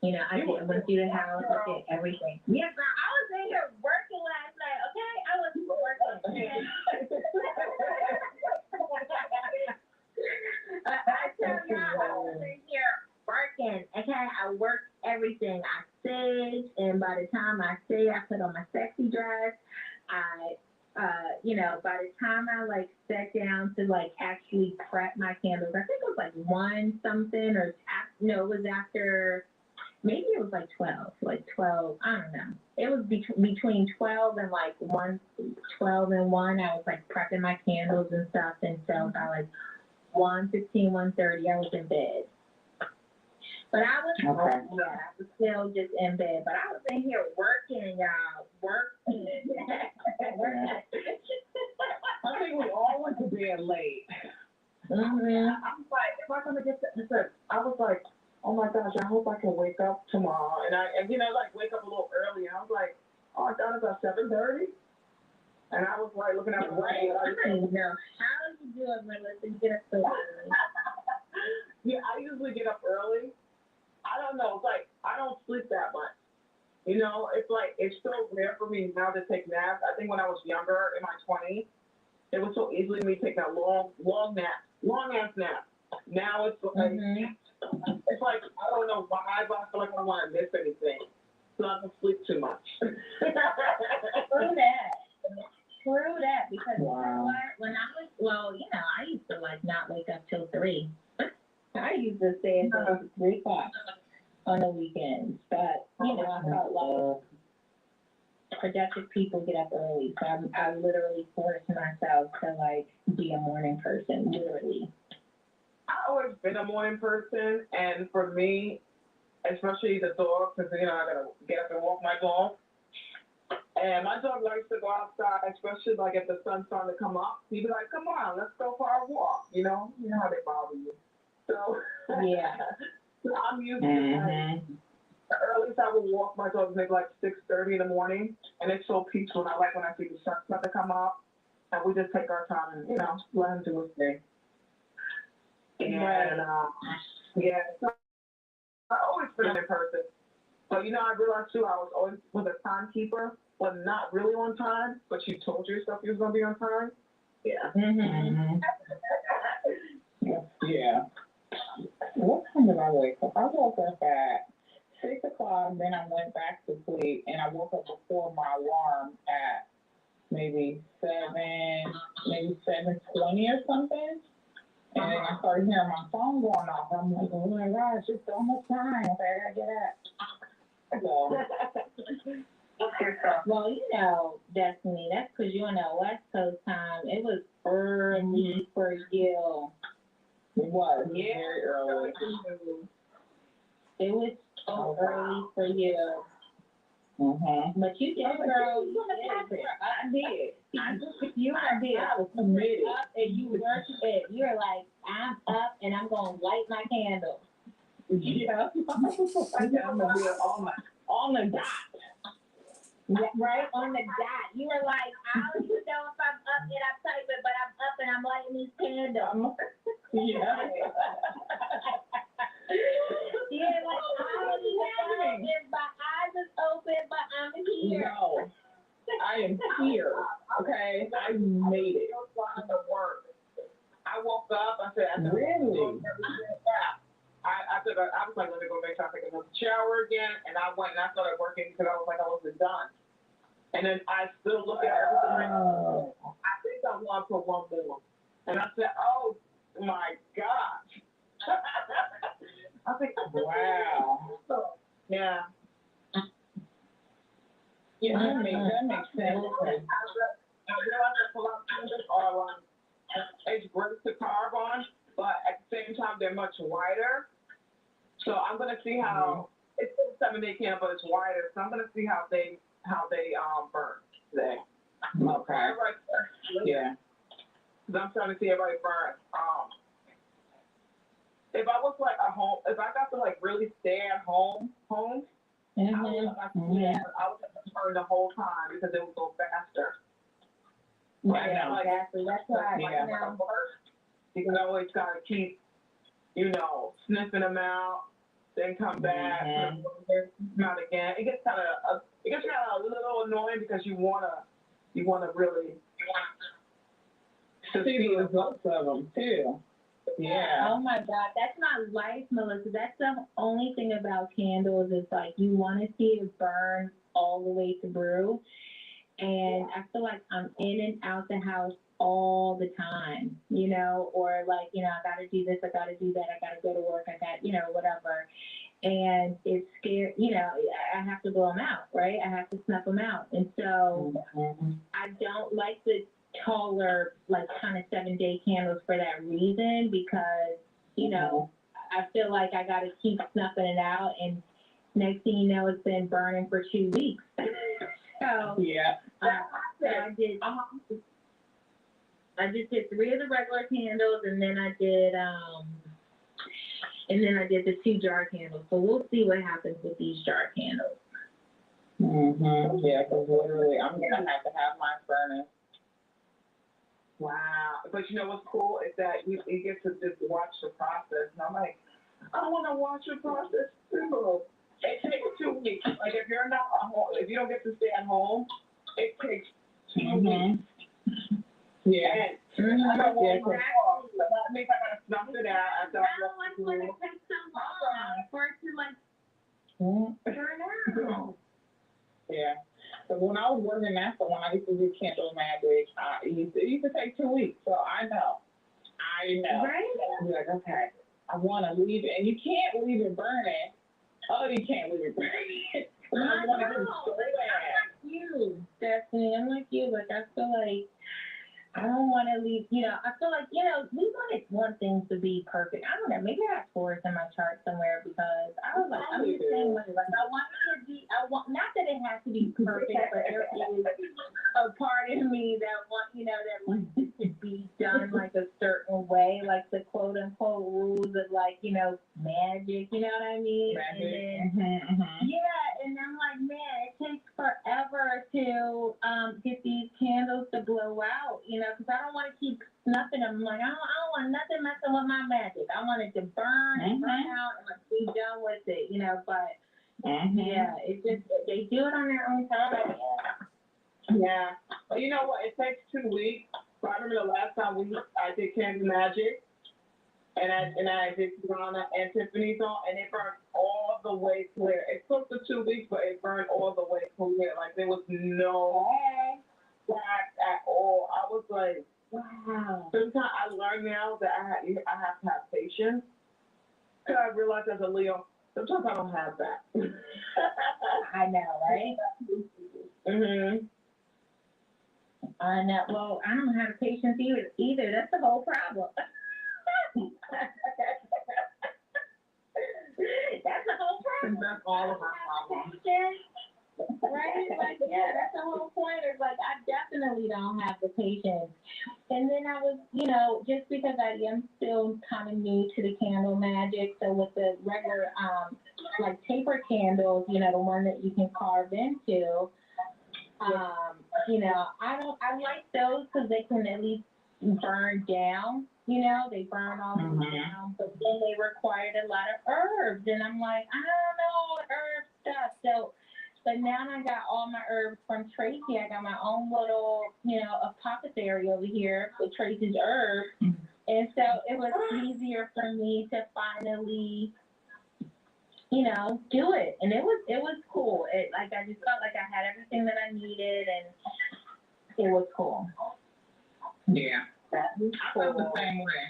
You know, I went through the house. I did everything. Yeah, girl, I was in here working last night, okay? I was working. I tell y'all, I was in here working, okay? I worked everything. I staged, and by the time I stayed, I put on my sexy dress. You know, by the time I like sat down to like actually prep my candles, I think it was like 1 something, or no, it was after. Maybe it was like 12, I don't know. It was between 12 and like 12 and 1, I was like prepping my candles and stuff. And so by like 1:15, 1:30, I was in bed. But I was, I was still just in bed. But I was in here working, y'all, working. I think we all went to bed late. I was like, if I'm gonna get this, I was like, oh my gosh, I hope I can wake up tomorrow. And you know, like wake up a little early. I was like, oh, I thought it was 7:30. And I was like looking at the rain. I don't know. How did you do it, Melissa? You get up so early? Yeah, I usually get up early. I don't know. It's like, I don't sleep that much. You know, it's like, it's so rare for me now to take naps. I think when I was younger, in my 20s, it was so easily me taking a long ass nap. Now it's like, it's like, I don't know why, but I feel like I don't want to miss anything. So I don't sleep too much. True that, because you know what? When I was, you know, I used to like not wake up till 3. I used to stay until 3 o'clock. on the weekends. But, you know, I felt like productive people get up early. So I literally forced myself to, like, be a morning person, literally. I've always been a morning person, and for me, especially the dog, because, you know, I gotta get up and walk my dog. And my dog likes to go outside, especially like if the sun's starting to come up. He'd be like, "Come on, let's go for a walk." You know how they bother you. So Yeah. so I'm used to like, the earliest I would walk my dog maybe like 6:30 in the morning, and it's so peaceful. I like when I see the sun start to come up, and we just take our time and let him do his thing. And yeah, so I've always been a person. But I realized too, I was always a timekeeper, but not really on time. But you told yourself you was gonna be on time. Yeah. Mm-hmm. Yeah. What time did I wake up? I woke up at 6 o'clock, then I went back to sleep, and I woke up before my alarm at maybe 7:20 or something. And then I started hearing my phone going off. I'm like, oh my gosh, it's almost time. Okay, I gotta get up. So. Well, Destiny, that's because you're on the West Coast time. It was early for you. It was very early. It was so early for you. Mm-hmm. But you did, girl. I did. I was committed. Up and you worked it. You're like, I'm up and I'm gonna light my candle. Yeah. I'm gonna do it on the dot. Yeah, right on the dot. You were like, I don't even know if I'm up yet. I'm typing, but I'm up and I'm lighting these candles. Yeah. Yeah, like I don't even know if my eyes is open, but I'm here. No, I am here. Okay, I made it. I woke up. I said, Really? I was like, let me go make sure I take another shower again, and I went and I started working because I was like, I wasn't done. And then I still look at everything. I think I want for one more. And I said, oh my gosh. I think, Wow. yeah. Yeah, that makes sense. I realized that a lot of canvas are it's great to carve on, but at the same time they're much wider. So I'm gonna see how it's still 7-day candle, but it's wider. So I'm gonna see how they burn today. Okay. Yeah. Because I'm trying to see everybody burn. If I was like if I got to like really stay at home, I would have to burn the whole time because it would go faster. Right now, exactly. That's why you can always gotta keep, sniffing them out, then come back, put them out again. It gets kind of a little annoying because you wanna really see the results of them too. Yeah. Oh my God, that's my life, Melissa. That's the only thing about candles is like you want to see it burn all the way through. And I feel like I'm in and out the house all the time, or like, I got to do this, I got to do that, I got to go to work, I got, whatever. And it's scary, I have to blow them out, right? I have to snuff them out. And so I don't like the taller, like kind of 7-day candles for that reason because, I feel like I got to keep snuffing it out. And next thing you know, it's been burning for 2 weeks. So yeah. I just did 3 of the regular candles, and then I did the 2 jar candles. So we'll see what happens with these jar candles. Yeah, because literally, I'm gonna have to have mine burning. Wow. But you know what's cool is that you get to just watch the process. And I'm like, I want to watch the process too. It takes 2 weeks. Like if you're not at home, if you don't get to stay at home, it takes 2 weeks. Yeah. I got one more. That means I gotta snuff it out. That's why it takes so long for it to turn out. Yeah. So when I was working at the one, I used to do candle magic. It used to take 2 weeks, so I know. Right? I'd be like, okay, I want to leave it, and you can't leave it burning Oh, you can't leave it. I I want to know. do so I'm bad. like you, Stephanie. I'm like you. Like, I feel like I don't want to leave, I feel like, we want things to be perfect. I don't know, maybe I have Taurus in my chart somewhere because I was like, I'm the same way. Like, I want it to be, not that it has to be perfect, but there is a part of me that that wants it to be done like a certain way, like the quote unquote rules of like, magic, you know what I mean? Magic. And then, yeah, and I'm like, man, it takes forever to get these candles to blow out, because I don't want to keep snuffing them. I'm like, I don't want nothing messing with my magic. I want it to burn and burn out and like be done with it, but yeah, it just, they do it on their own time. Yeah. Well, you know what? It takes 2 weeks. So I remember the last time I did Candle Magic, and I did Tiana and Tiffany's on, and it burned all the way clear. It took the 2 weeks, but it burned all the way clear. Like there was no black at all. I was like, wow. Sometimes I learned now that I have to have patience. Cause I realized as a Leo, sometimes I don't have that. I know, right? Mhm. I know. Well, I don't have patience either. That's the whole problem. That's the whole problem. That's all of our problems. Right? Like, yeah, that's the whole point. Is like, I definitely don't have the patience. And then I was, just because I am still kind of new to the candle magic, so with the regular, like taper candles, the one that you can carve into, I like those because they can at least burn down, they burn all the way down, but then they required a lot of herbs, and I'm like, I don't know, herb stuff, so, but now I got all my herbs from Tracy. I got my own little, apothecary over here with Tracy's herbs, and so it was easier for me to finally, do it, and it was cool. I just felt like I had everything that I needed, and it was cool. Yeah. That was I feel the same way.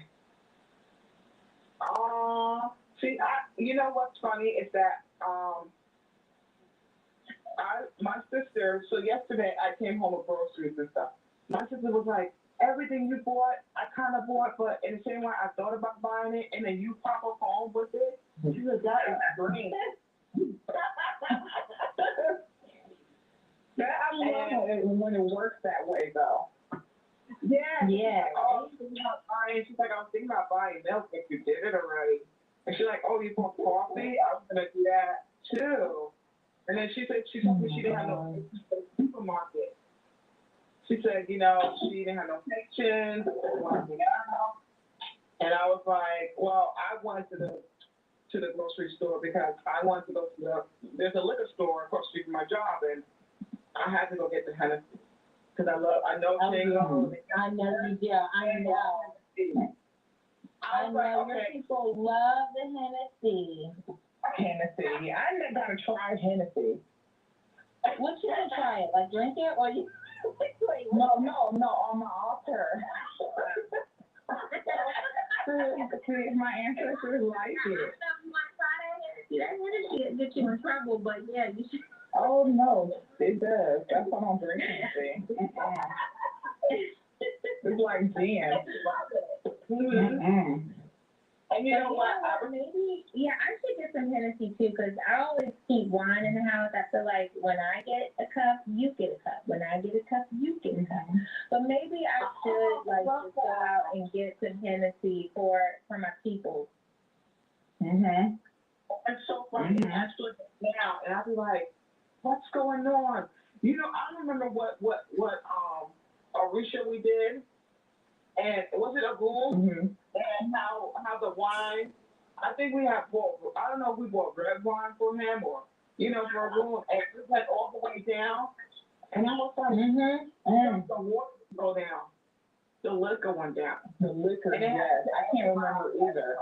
See, you know what's funny is that my sister. So yesterday I came home with groceries and stuff. My sister was like, everything you bought, I kind of bought, but in the same way I thought about buying it, and then you pop up home with it. She said, that is great. That I love it when it works that way, though. Yeah. Yeah. She's like, I was thinking about buying milk if you did it already. And she's like, oh, you want coffee? I was gonna do that too. And then she told me she didn't have no patience for the supermarket. She said, she didn't have no patience, and I was like, well, I went to the grocery store because I wanted to go to there's a liquor store across the street from my job, and I had to go get the Hennessy. Because I know Shingo. I know you do. I know. I know your people love the Hennessy. Hennessy. I never gotta try Hennessy. What you gonna try it? Like drink it or you? No, on my altar. See, my ancestors like it. You might try that Hennessy. That Hennessy get you in trouble, but yeah, you should. Oh no, it does. That's why I don't drink Hennessy. It's like gin. And you know what? Maybe, I should get some Hennessy too, because I always keep wine in the house. I feel like when I get a cup, you get a cup. When I get a cup, you get a cup. But maybe I should just go out and get some Hennessy for my people. It's so funny. Actually, now, and I'll be like, what's going on? I don't remember what Orisha we did, and was it a room? And how the wine, I think we have bought, I don't know if we bought red wine for him or, for a room, and it went all the way down. And I was like, the water go down. The liquor went down. The liquor, yes. I can't remember either.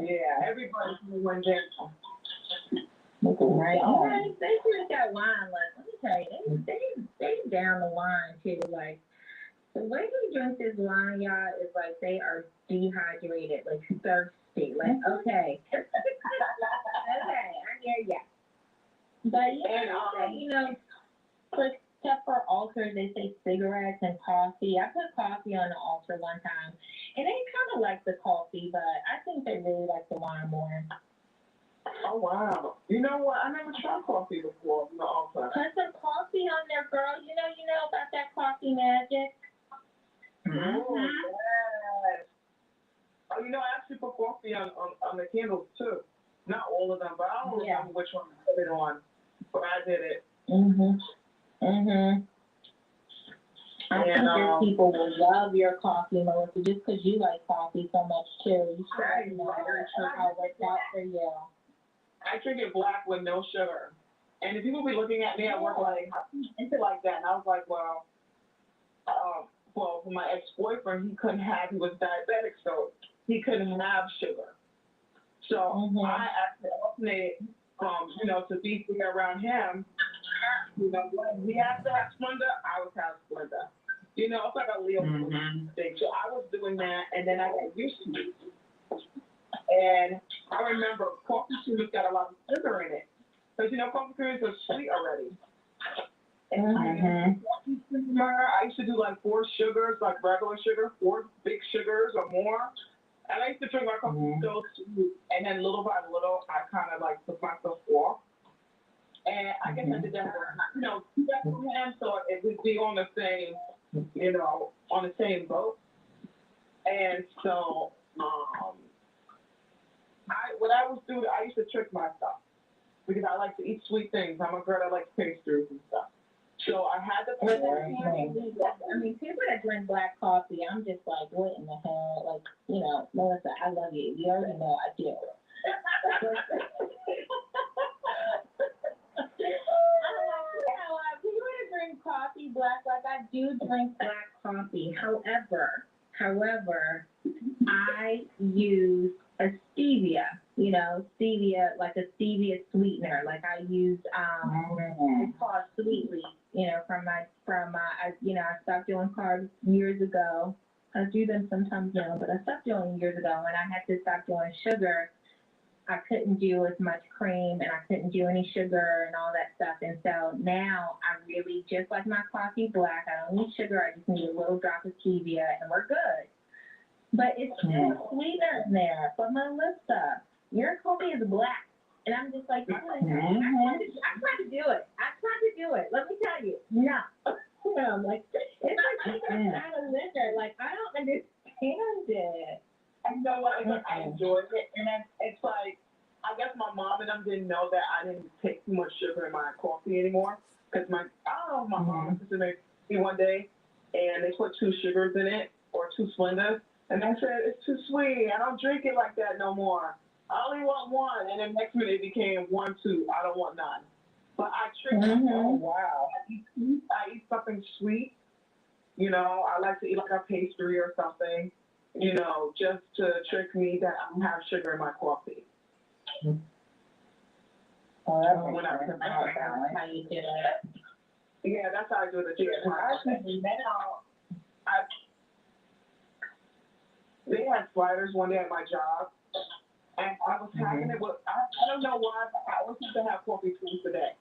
Yeah. Everybody went down. Right. They drink that wine, let me tell you, they down the wine too, the way they drink this wine, y'all, is they are dehydrated, thirsty. Okay. Okay, I darn near yes. But except for altars, they say cigarettes and coffee. I put coffee on the altar one time, and they kind of like the coffee, but I think they really like the wine more. Oh, wow. You know what? I never tried coffee before. No, Put some coffee on there, girl. You know about that coffee magic. Oh, yes. Oh, I actually put coffee on the candles, too. Not all of them, but I don't remember which one I put it on. But I did it. I think your people will love your coffee, Melissa, just because you like coffee so much, too. You should know how it works out for you. I drink it black with no sugar. And if people be looking at me at work like, how can you drink it like that? And I was like, well, for my ex-boyfriend, he was diabetic, so he couldn't have sugar. So I actually alternated from, to be fair around him. When he has to have Splenda, I would have Splenda. It's like a Leo thing. So I was doing that, and then I got used to it. And I remember coffee creamers got a lot of sugar in it. Because, coffee creamers are sweet already. And I used to do like 4 sugars, like regular sugar, 4 big sugars or more. And I used to drink my coffee so sweet. And then little by little, I kind of like took myself off. And I guess I did that for, him, so it would be on the same, on the same boat. And so, what I was doing, I used to trick myself because I like to eat sweet things. I'm a girl that likes pastries and stuff. So I had to put people that drink black coffee, I'm just like, what in the hell? Like, Melissa, I love you. You already know I do. People that drink coffee black, like I do drink black coffee. However, I use a stevia, stevia, like a stevia sweetener. Like I use, it's called Sweetly, I stopped doing carbs years ago. I do them sometimes now, but I stopped doing them years ago, and I had to stop doing sugar. I couldn't do as much cream, and I couldn't do any sugar and all that stuff. And so now I really just like my coffee black. I don't need sugar. I just need a little drop of stevia, and we're good. But it's still sweeter in there. But Melissa, your coffee is black. And I'm just like, I tried to do it. Let me tell you. No. I'm like, it's like taking out of liquor. Like, I don't understand it. And you know what? I enjoyed it. And it's like, I guess my mom and them didn't know that I didn't take too much sugar in my coffee anymore. Because my mom and sister made me one day, and they put 2 sugars in it, or 2 Splendas. And I said, it's too sweet. I don't drink it like that no more. I only want 1. And then next minute it became 1, 2. I don't want none. But I tricked myself. Oh, wow. I eat something sweet. I like to eat like a pastry or something, just to trick me that I don't have sugar in my coffee. Oh, that's how you do it. Yeah, that's how I do it. They had sliders one day at my job, and I was having it with, I don't know why, but I was supposed to have coffee twice a day.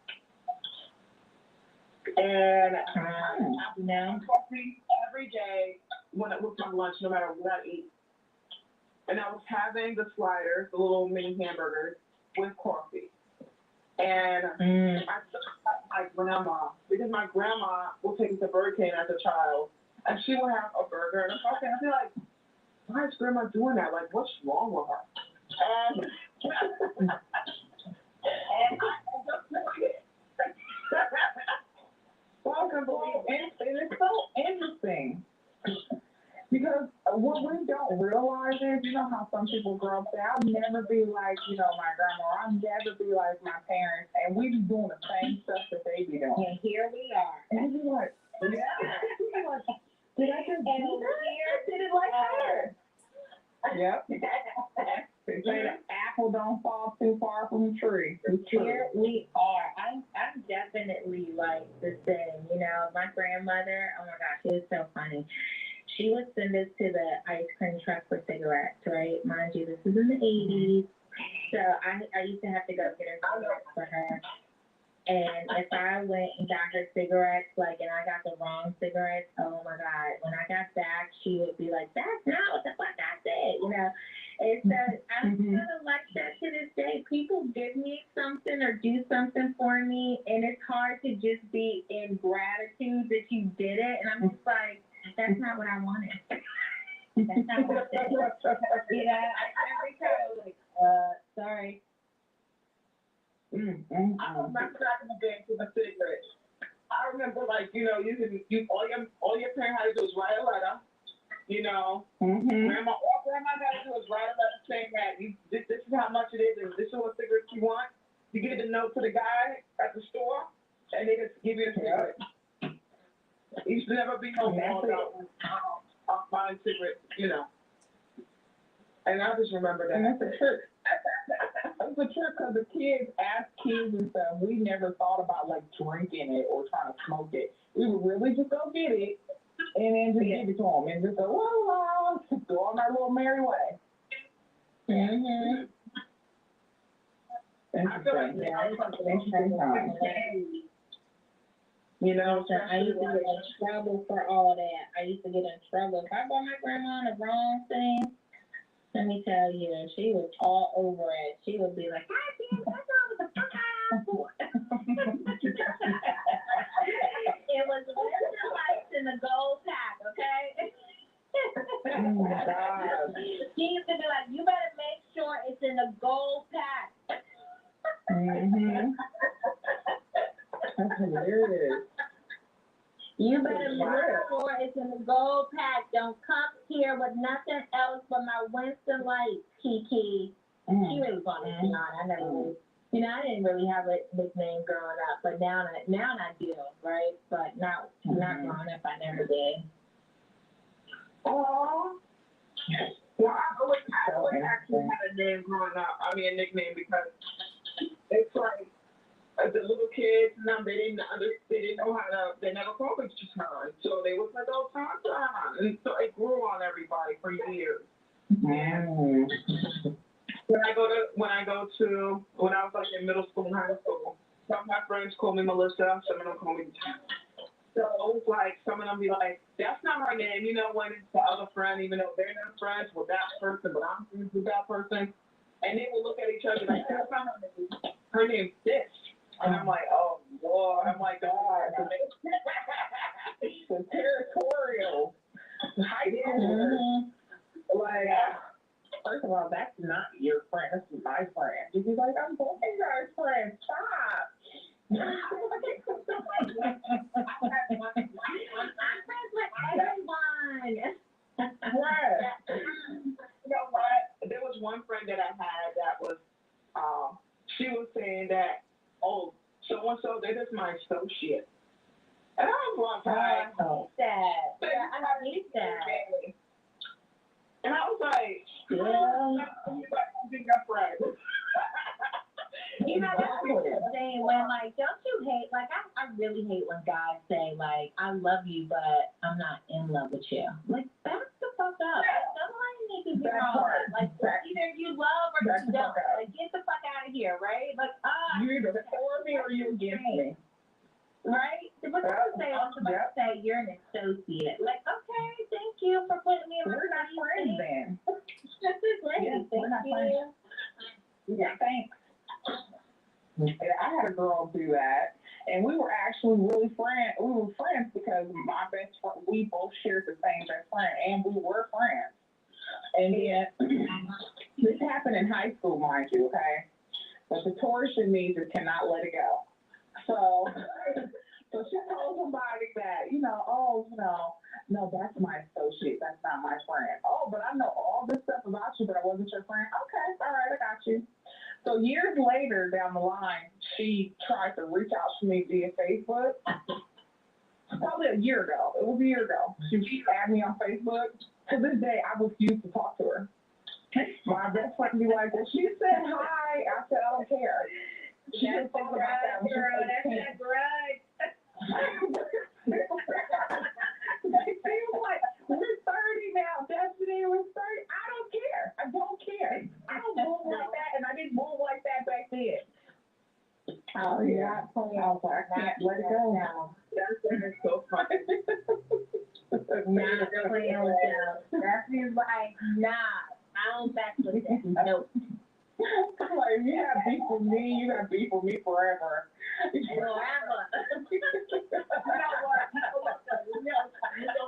And I have coffee every day when it was my lunch, no matter what I eat. And I was having the sliders, the little mini hamburgers, with coffee. And I thought my grandma, because my grandma will take me to Burger King as a child, and she would have a burger and a coffee. And I'd be like, why is grandma doing that? Like, what's wrong with her? And and it's so interesting because what we don't realize is, how some people grow up. I'll never be like, my grandma. I'll never be like my parents, and we be doing the same stuff that they be doing. And here we are. And you be like, yeah. Did I just do that? Did it like her? Yep. They say the apple don't fall too far from the tree. Here we are. I'm definitely like the same. My grandmother, oh my gosh, she was so funny. She would send us to the ice cream truck for cigarettes, right? Mind you, this is in the 80s. So I used to have to go get her cigarettes for her. And if I went and got her cigarettes, like, and I got the wrong cigarettes, oh my God, when I got back, she would be like, that's not what the fuck I said, you know? And so I'm kind of like that to this day. People give me something or do something for me, and it's hard to just be in gratitude that you did it. And I'm just like, that's not what I wanted. That's not what I said. You know, every time I was like, sorry. I remember back in the day to the cigarettes. I remember, like, you know, you all your parents had to do was write a letter. You know, grandma got to do is write a letter saying that this is how much it is and this is what cigarettes you want. You give the note to the guy at the store, and they just give you a cigarette. You should never be no more about buying cigarettes, you know. And I just remember that. And that's a trick. That's a trick because the kids, as kids and stuff, we never thought about like drinking it or trying to smoke it. We would really just go get it and then just give it to them and just go, la, go on our little merry way. Mm-hmm. Interesting. Yeah, Interesting time. You know, I used to get in trouble for all that. I used to get in trouble. If I bought my grandma the wrong thing, let me tell you, she was all over it. She would be like, God damn, that's not what the fuck I asked for. It was Western Lights in the gold pack, okay? Oh my God. She used to be like, you better make sure it's in the gold pack. That's hilarious. You better make sure it's in the gold pack. Don't come here with nothing else but my Winston Light, Kiki. She really wanted me on. I never really, you know, I didn't really have a nickname growing up, but now I do, right? But not growing up, I never did. oh, well, I always actually had a name growing up. I mean, a nickname because it's like. The little kids, they didn't know how to, they never called each other. So they was like, oh, Tom. And so it grew on everybody for years. And when I was like in middle school and high school, some of my friends call me Melissa, some of them call me Tom. So it was like, some of them be like, that's not her name. You know, when it's the other friend, even though they're not friends with that person, but I'm friends with that person. And they will look at each other like, that's not her name. Her name's this. And I'm like, oh, Lord. I'm like, God. The territorial high school. Like, first of all, that's not your friend. That's my friend. You'd be like, I'm both you guys' friends. Stop. I'm friends with everyone. Right. You know what? There was one friend that I had that was, she was saying that, oh, so-and-so, they're just my associate. And I was like, I hate that. Yeah, I hate that. And I was like, you be your friend. You know, that's the thing when, like, don't you hate, like, I really hate when guys say, like, I love you, but I'm not in love with you. Like, back the fuck up. Like, somebody needs to hear all that. Like, either you love or you don't. Like, get the fuck out of here, right? Like, you either for me or you against me. Right? But don't say, somebody say you're an associate. Like, okay, thank you for putting me in my We're not friends then. That's it, great. Yeah, we're not Thank friends. you. Yeah, thanks. I had a girl do that, and we were actually really friends. We were friends because my best friend, we both shared the same best friend, and we were friends. And then this happened in high school, mind you, okay? But the Taurus in me just cannot let it go. So she told somebody that, no, that's my associate. That's not my friend. Oh, but I know all this stuff about you, but I wasn't your friend. Okay, all right, I got you. So years later down the line, she tried to reach out to me via Facebook. Probably a year ago. It was a year ago. She added me on Facebook. To this day, I refuse to talk to her. My best friend be like, well, she said hi. I said, I don't care. She didn't think about that when she was 18. That's that grudge. She was like, we're 30 now. Destiny was 30. I don't care. I don't care. I don't move like that, and I didn't move Oh, yeah. I was like, I can't let it go. That's so funny. Not playing with them. That's just like, nah, I don't back with that. Nope. Like, you got beef with me, you got beef with me forever. Forever. You know what?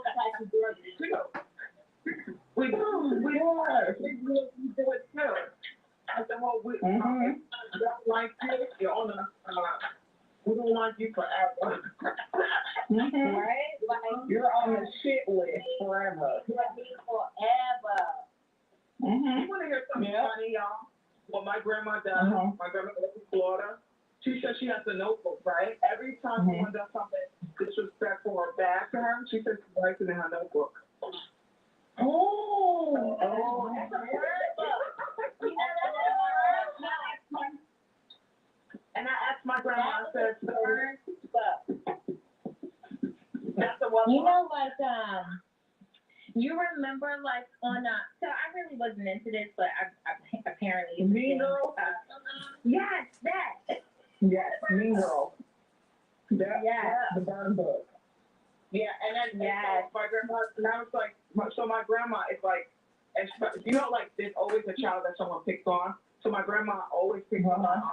Type of girl too. We do it too. I said, well, we don't like you. You're on a, we don't want you forever. Right? Like, You're on the shit list forever. forever. You want to hear something funny, y'all? What my grandma does, my grandma lives in Florida. She says she has a notebook, right? Every time someone does something disrespectful or bad to her, she says she writes it in her notebook. Oh, That's a word book. And I asked my grandma, I said, That's a word book. that's the one. You know, like, you remember, like, on, so I really wasn't into this, but I apparently. Mean Girls? Yes, that. Yes, Mean Girls. Yes. The burn book. Yeah, and then Yes. my grandma, and I was like, so my grandma is like, you know, like there's always a child that someone picks on. So my grandma always picks on my aunt.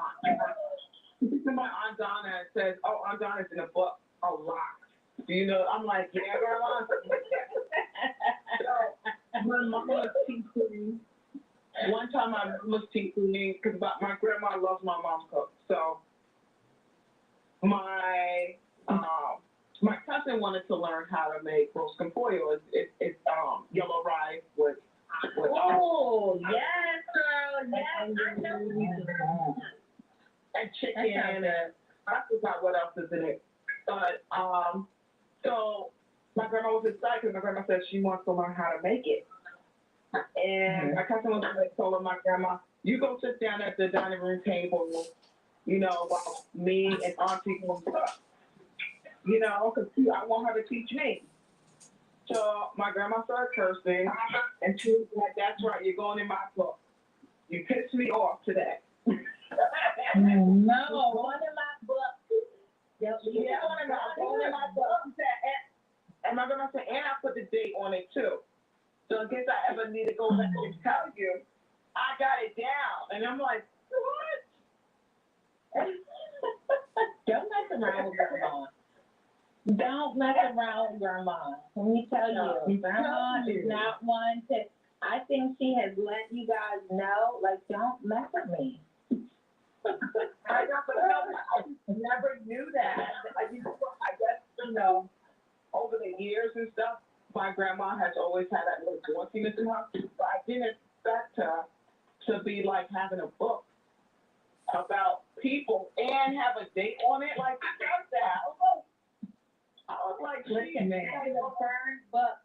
She picks on my Aunt Donna and says, oh, Aunt Donna's in a book a lot. Do you know? I'm like, yeah, grandma. So my mom was teaching me. One time my mom was teaching me, because my grandma loves my mom's cook. So my cousin wanted to learn how to make roast con pollo. It's yellow rice with Oh, yes, girl. Yes, I know. and chicken and I forgot what else is in it. But so my grandma was excited because my grandma said she wants to learn how to make it. And my cousin was like, told my grandma, you go sit down at the dining room table, you know, while me and Auntie go cook. You know, because I want her to teach me. So my grandma started cursing, and she was like, that's right, you're going in my book. You pissed me off today. No, one of my books. Yeah, one of my books. And my grandma said, and I put the date on it too. So in case I ever need to go back and tell you, I got it down. And I'm like, what? Don't mess around with grandma. Don't mess around with grandma. Let me tell you, grandma is not one to. I think she has let you guys know, like, don't mess with me. I know, but no, I never knew that. I guess, you know, over the years and stuff, my grandma has always had that little dorkiness in her. But I didn't expect her to be like having a book about people and have a date on it. Like, I got that. I was like, Listen, man. It's a burn book.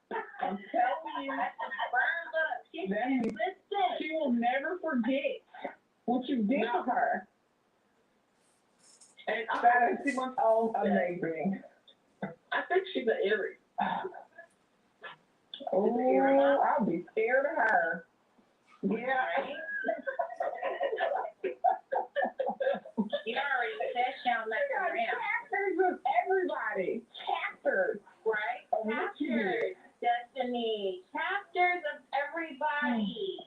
I'm telling you, it's a burn book. She said, listen. She will never forget what you did to her. and She was all amazing. I think she's an Aries. Oh, I'll be scared of her. Yeah. You already said she don't mess around. Chapters of everybody. Chapters. Right? Chapters. Destiny. Chapters of everybody.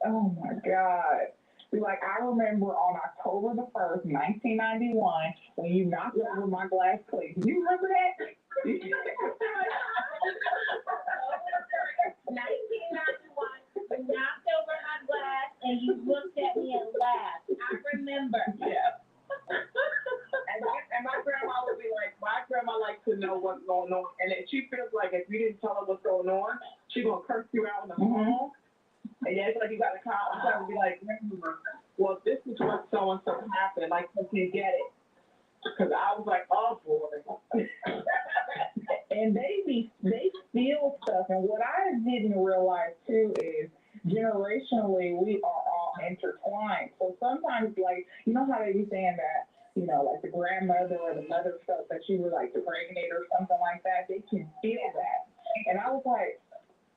Oh my God. Like, I remember on October the 1st, 1991, when you knocked over my glass plate. Do you remember that? 1991, you knocked over my glass and you looked at me and laughed. I remember. Yeah. And my grandma would be like, my grandma likes to know what's going on. And then she feels like if you didn't tell her what's going on, she's going to curse you out on the phone. And yeah, it's like you got to call. I'm trying to be like, well, this is what so-and-so happened. Like, you can get it. Because I was like, oh, boy. And they steal stuff. And what I didn't realize, too, is generationally, we are all intertwined. So sometimes, like, you know how they be saying that, you know, like the grandmother or the mother felt that she was, like, the pregnant or something like that. They can feel that. And I was like,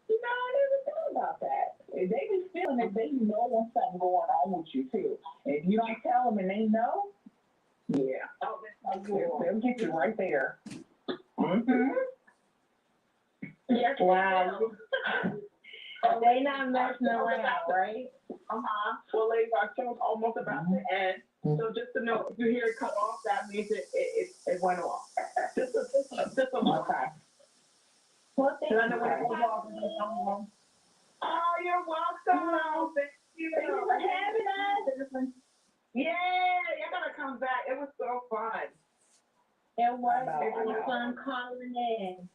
you know, I never thought about that. If they be feeling it, they know when something going on with you, too. If you don't tell them and they know, Yeah. Oh, that's so cool. They'll get you right there. Mm-hmm. Yes, Wow. they not messing around, right? Well, ladies, our show's almost about to end. So just to know, if you hear it cut off, that means it went off. Just a moment. Okay. Well, thank Because I you know when it goes off, it's like, oh, you're welcome. Thank you. for having us. Yeah, you're gonna come back. It was so fun. It was I know. fun calling in.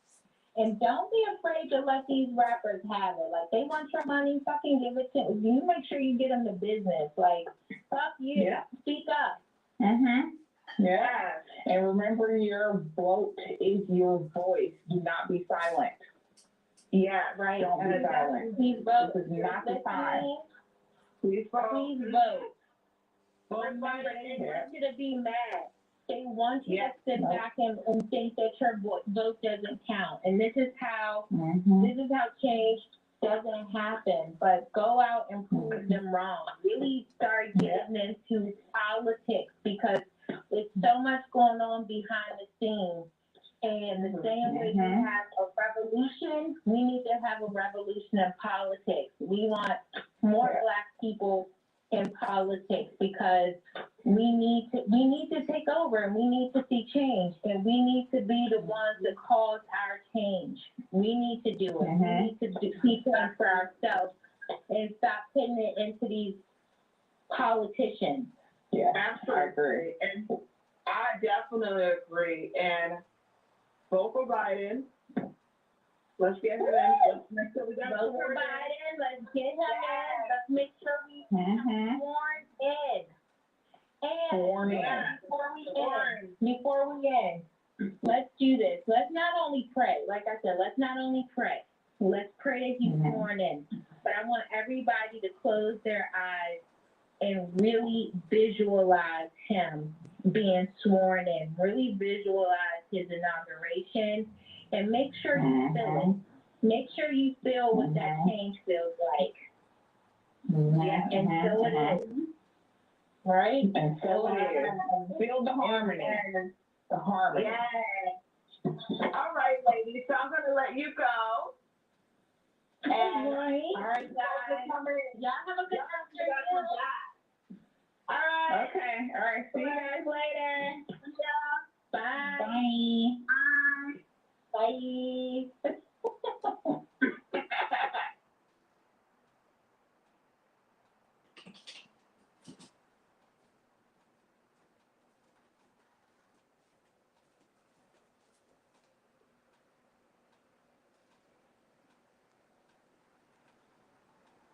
And don't be afraid to let these rappers have it. Like, they want your money, fucking give it to them. You make sure you get them the business. Like, fuck you. Yeah. Speak up. Mm-hmm. Yeah. Yes. And remember, your vote is your voice. Do not be silent. Yeah, Right. Don't be silent. Please vote. This is not the time. Please vote. Please vote. Vote Remember, they by want you to be mad. They want you Yeah. to sit back and think that your vote doesn't count. And this is how change doesn't happen. But go out and prove them wrong. Really start getting into politics because there's so much going on behind the scenes. And the same way we have a revolution, we need to have a revolution in politics. We want more Black people in politics because we need to take over and we need to see change and we need to be the ones that cause our change. We need to do it. We need to see things for ourselves and stop putting it into these politicians. Yeah, Absolutely. I agree. And I definitely agree. And vote for Biden. Let's get him in. Let's make sure we got Vote for Biden. Let's get him in. Let's make sure we sworn in. And Sworn in. before we end, let's do this. Let's not only pray. Like I said, let's not only pray. Let's pray that he's sworn in. But I want everybody to close their eyes and really visualize him being sworn in. Really visualize his inauguration. And make sure you feel it. Make sure you feel what that change feels like. And so it is. Right? And so it is. Feel the harmony. The harmony. Yes. All right, ladies. So I'm going to let you go. All right, guys. Y'all have a good afternoon. All right. Okay. All right. See you guys later. Bye. Bye. Bye.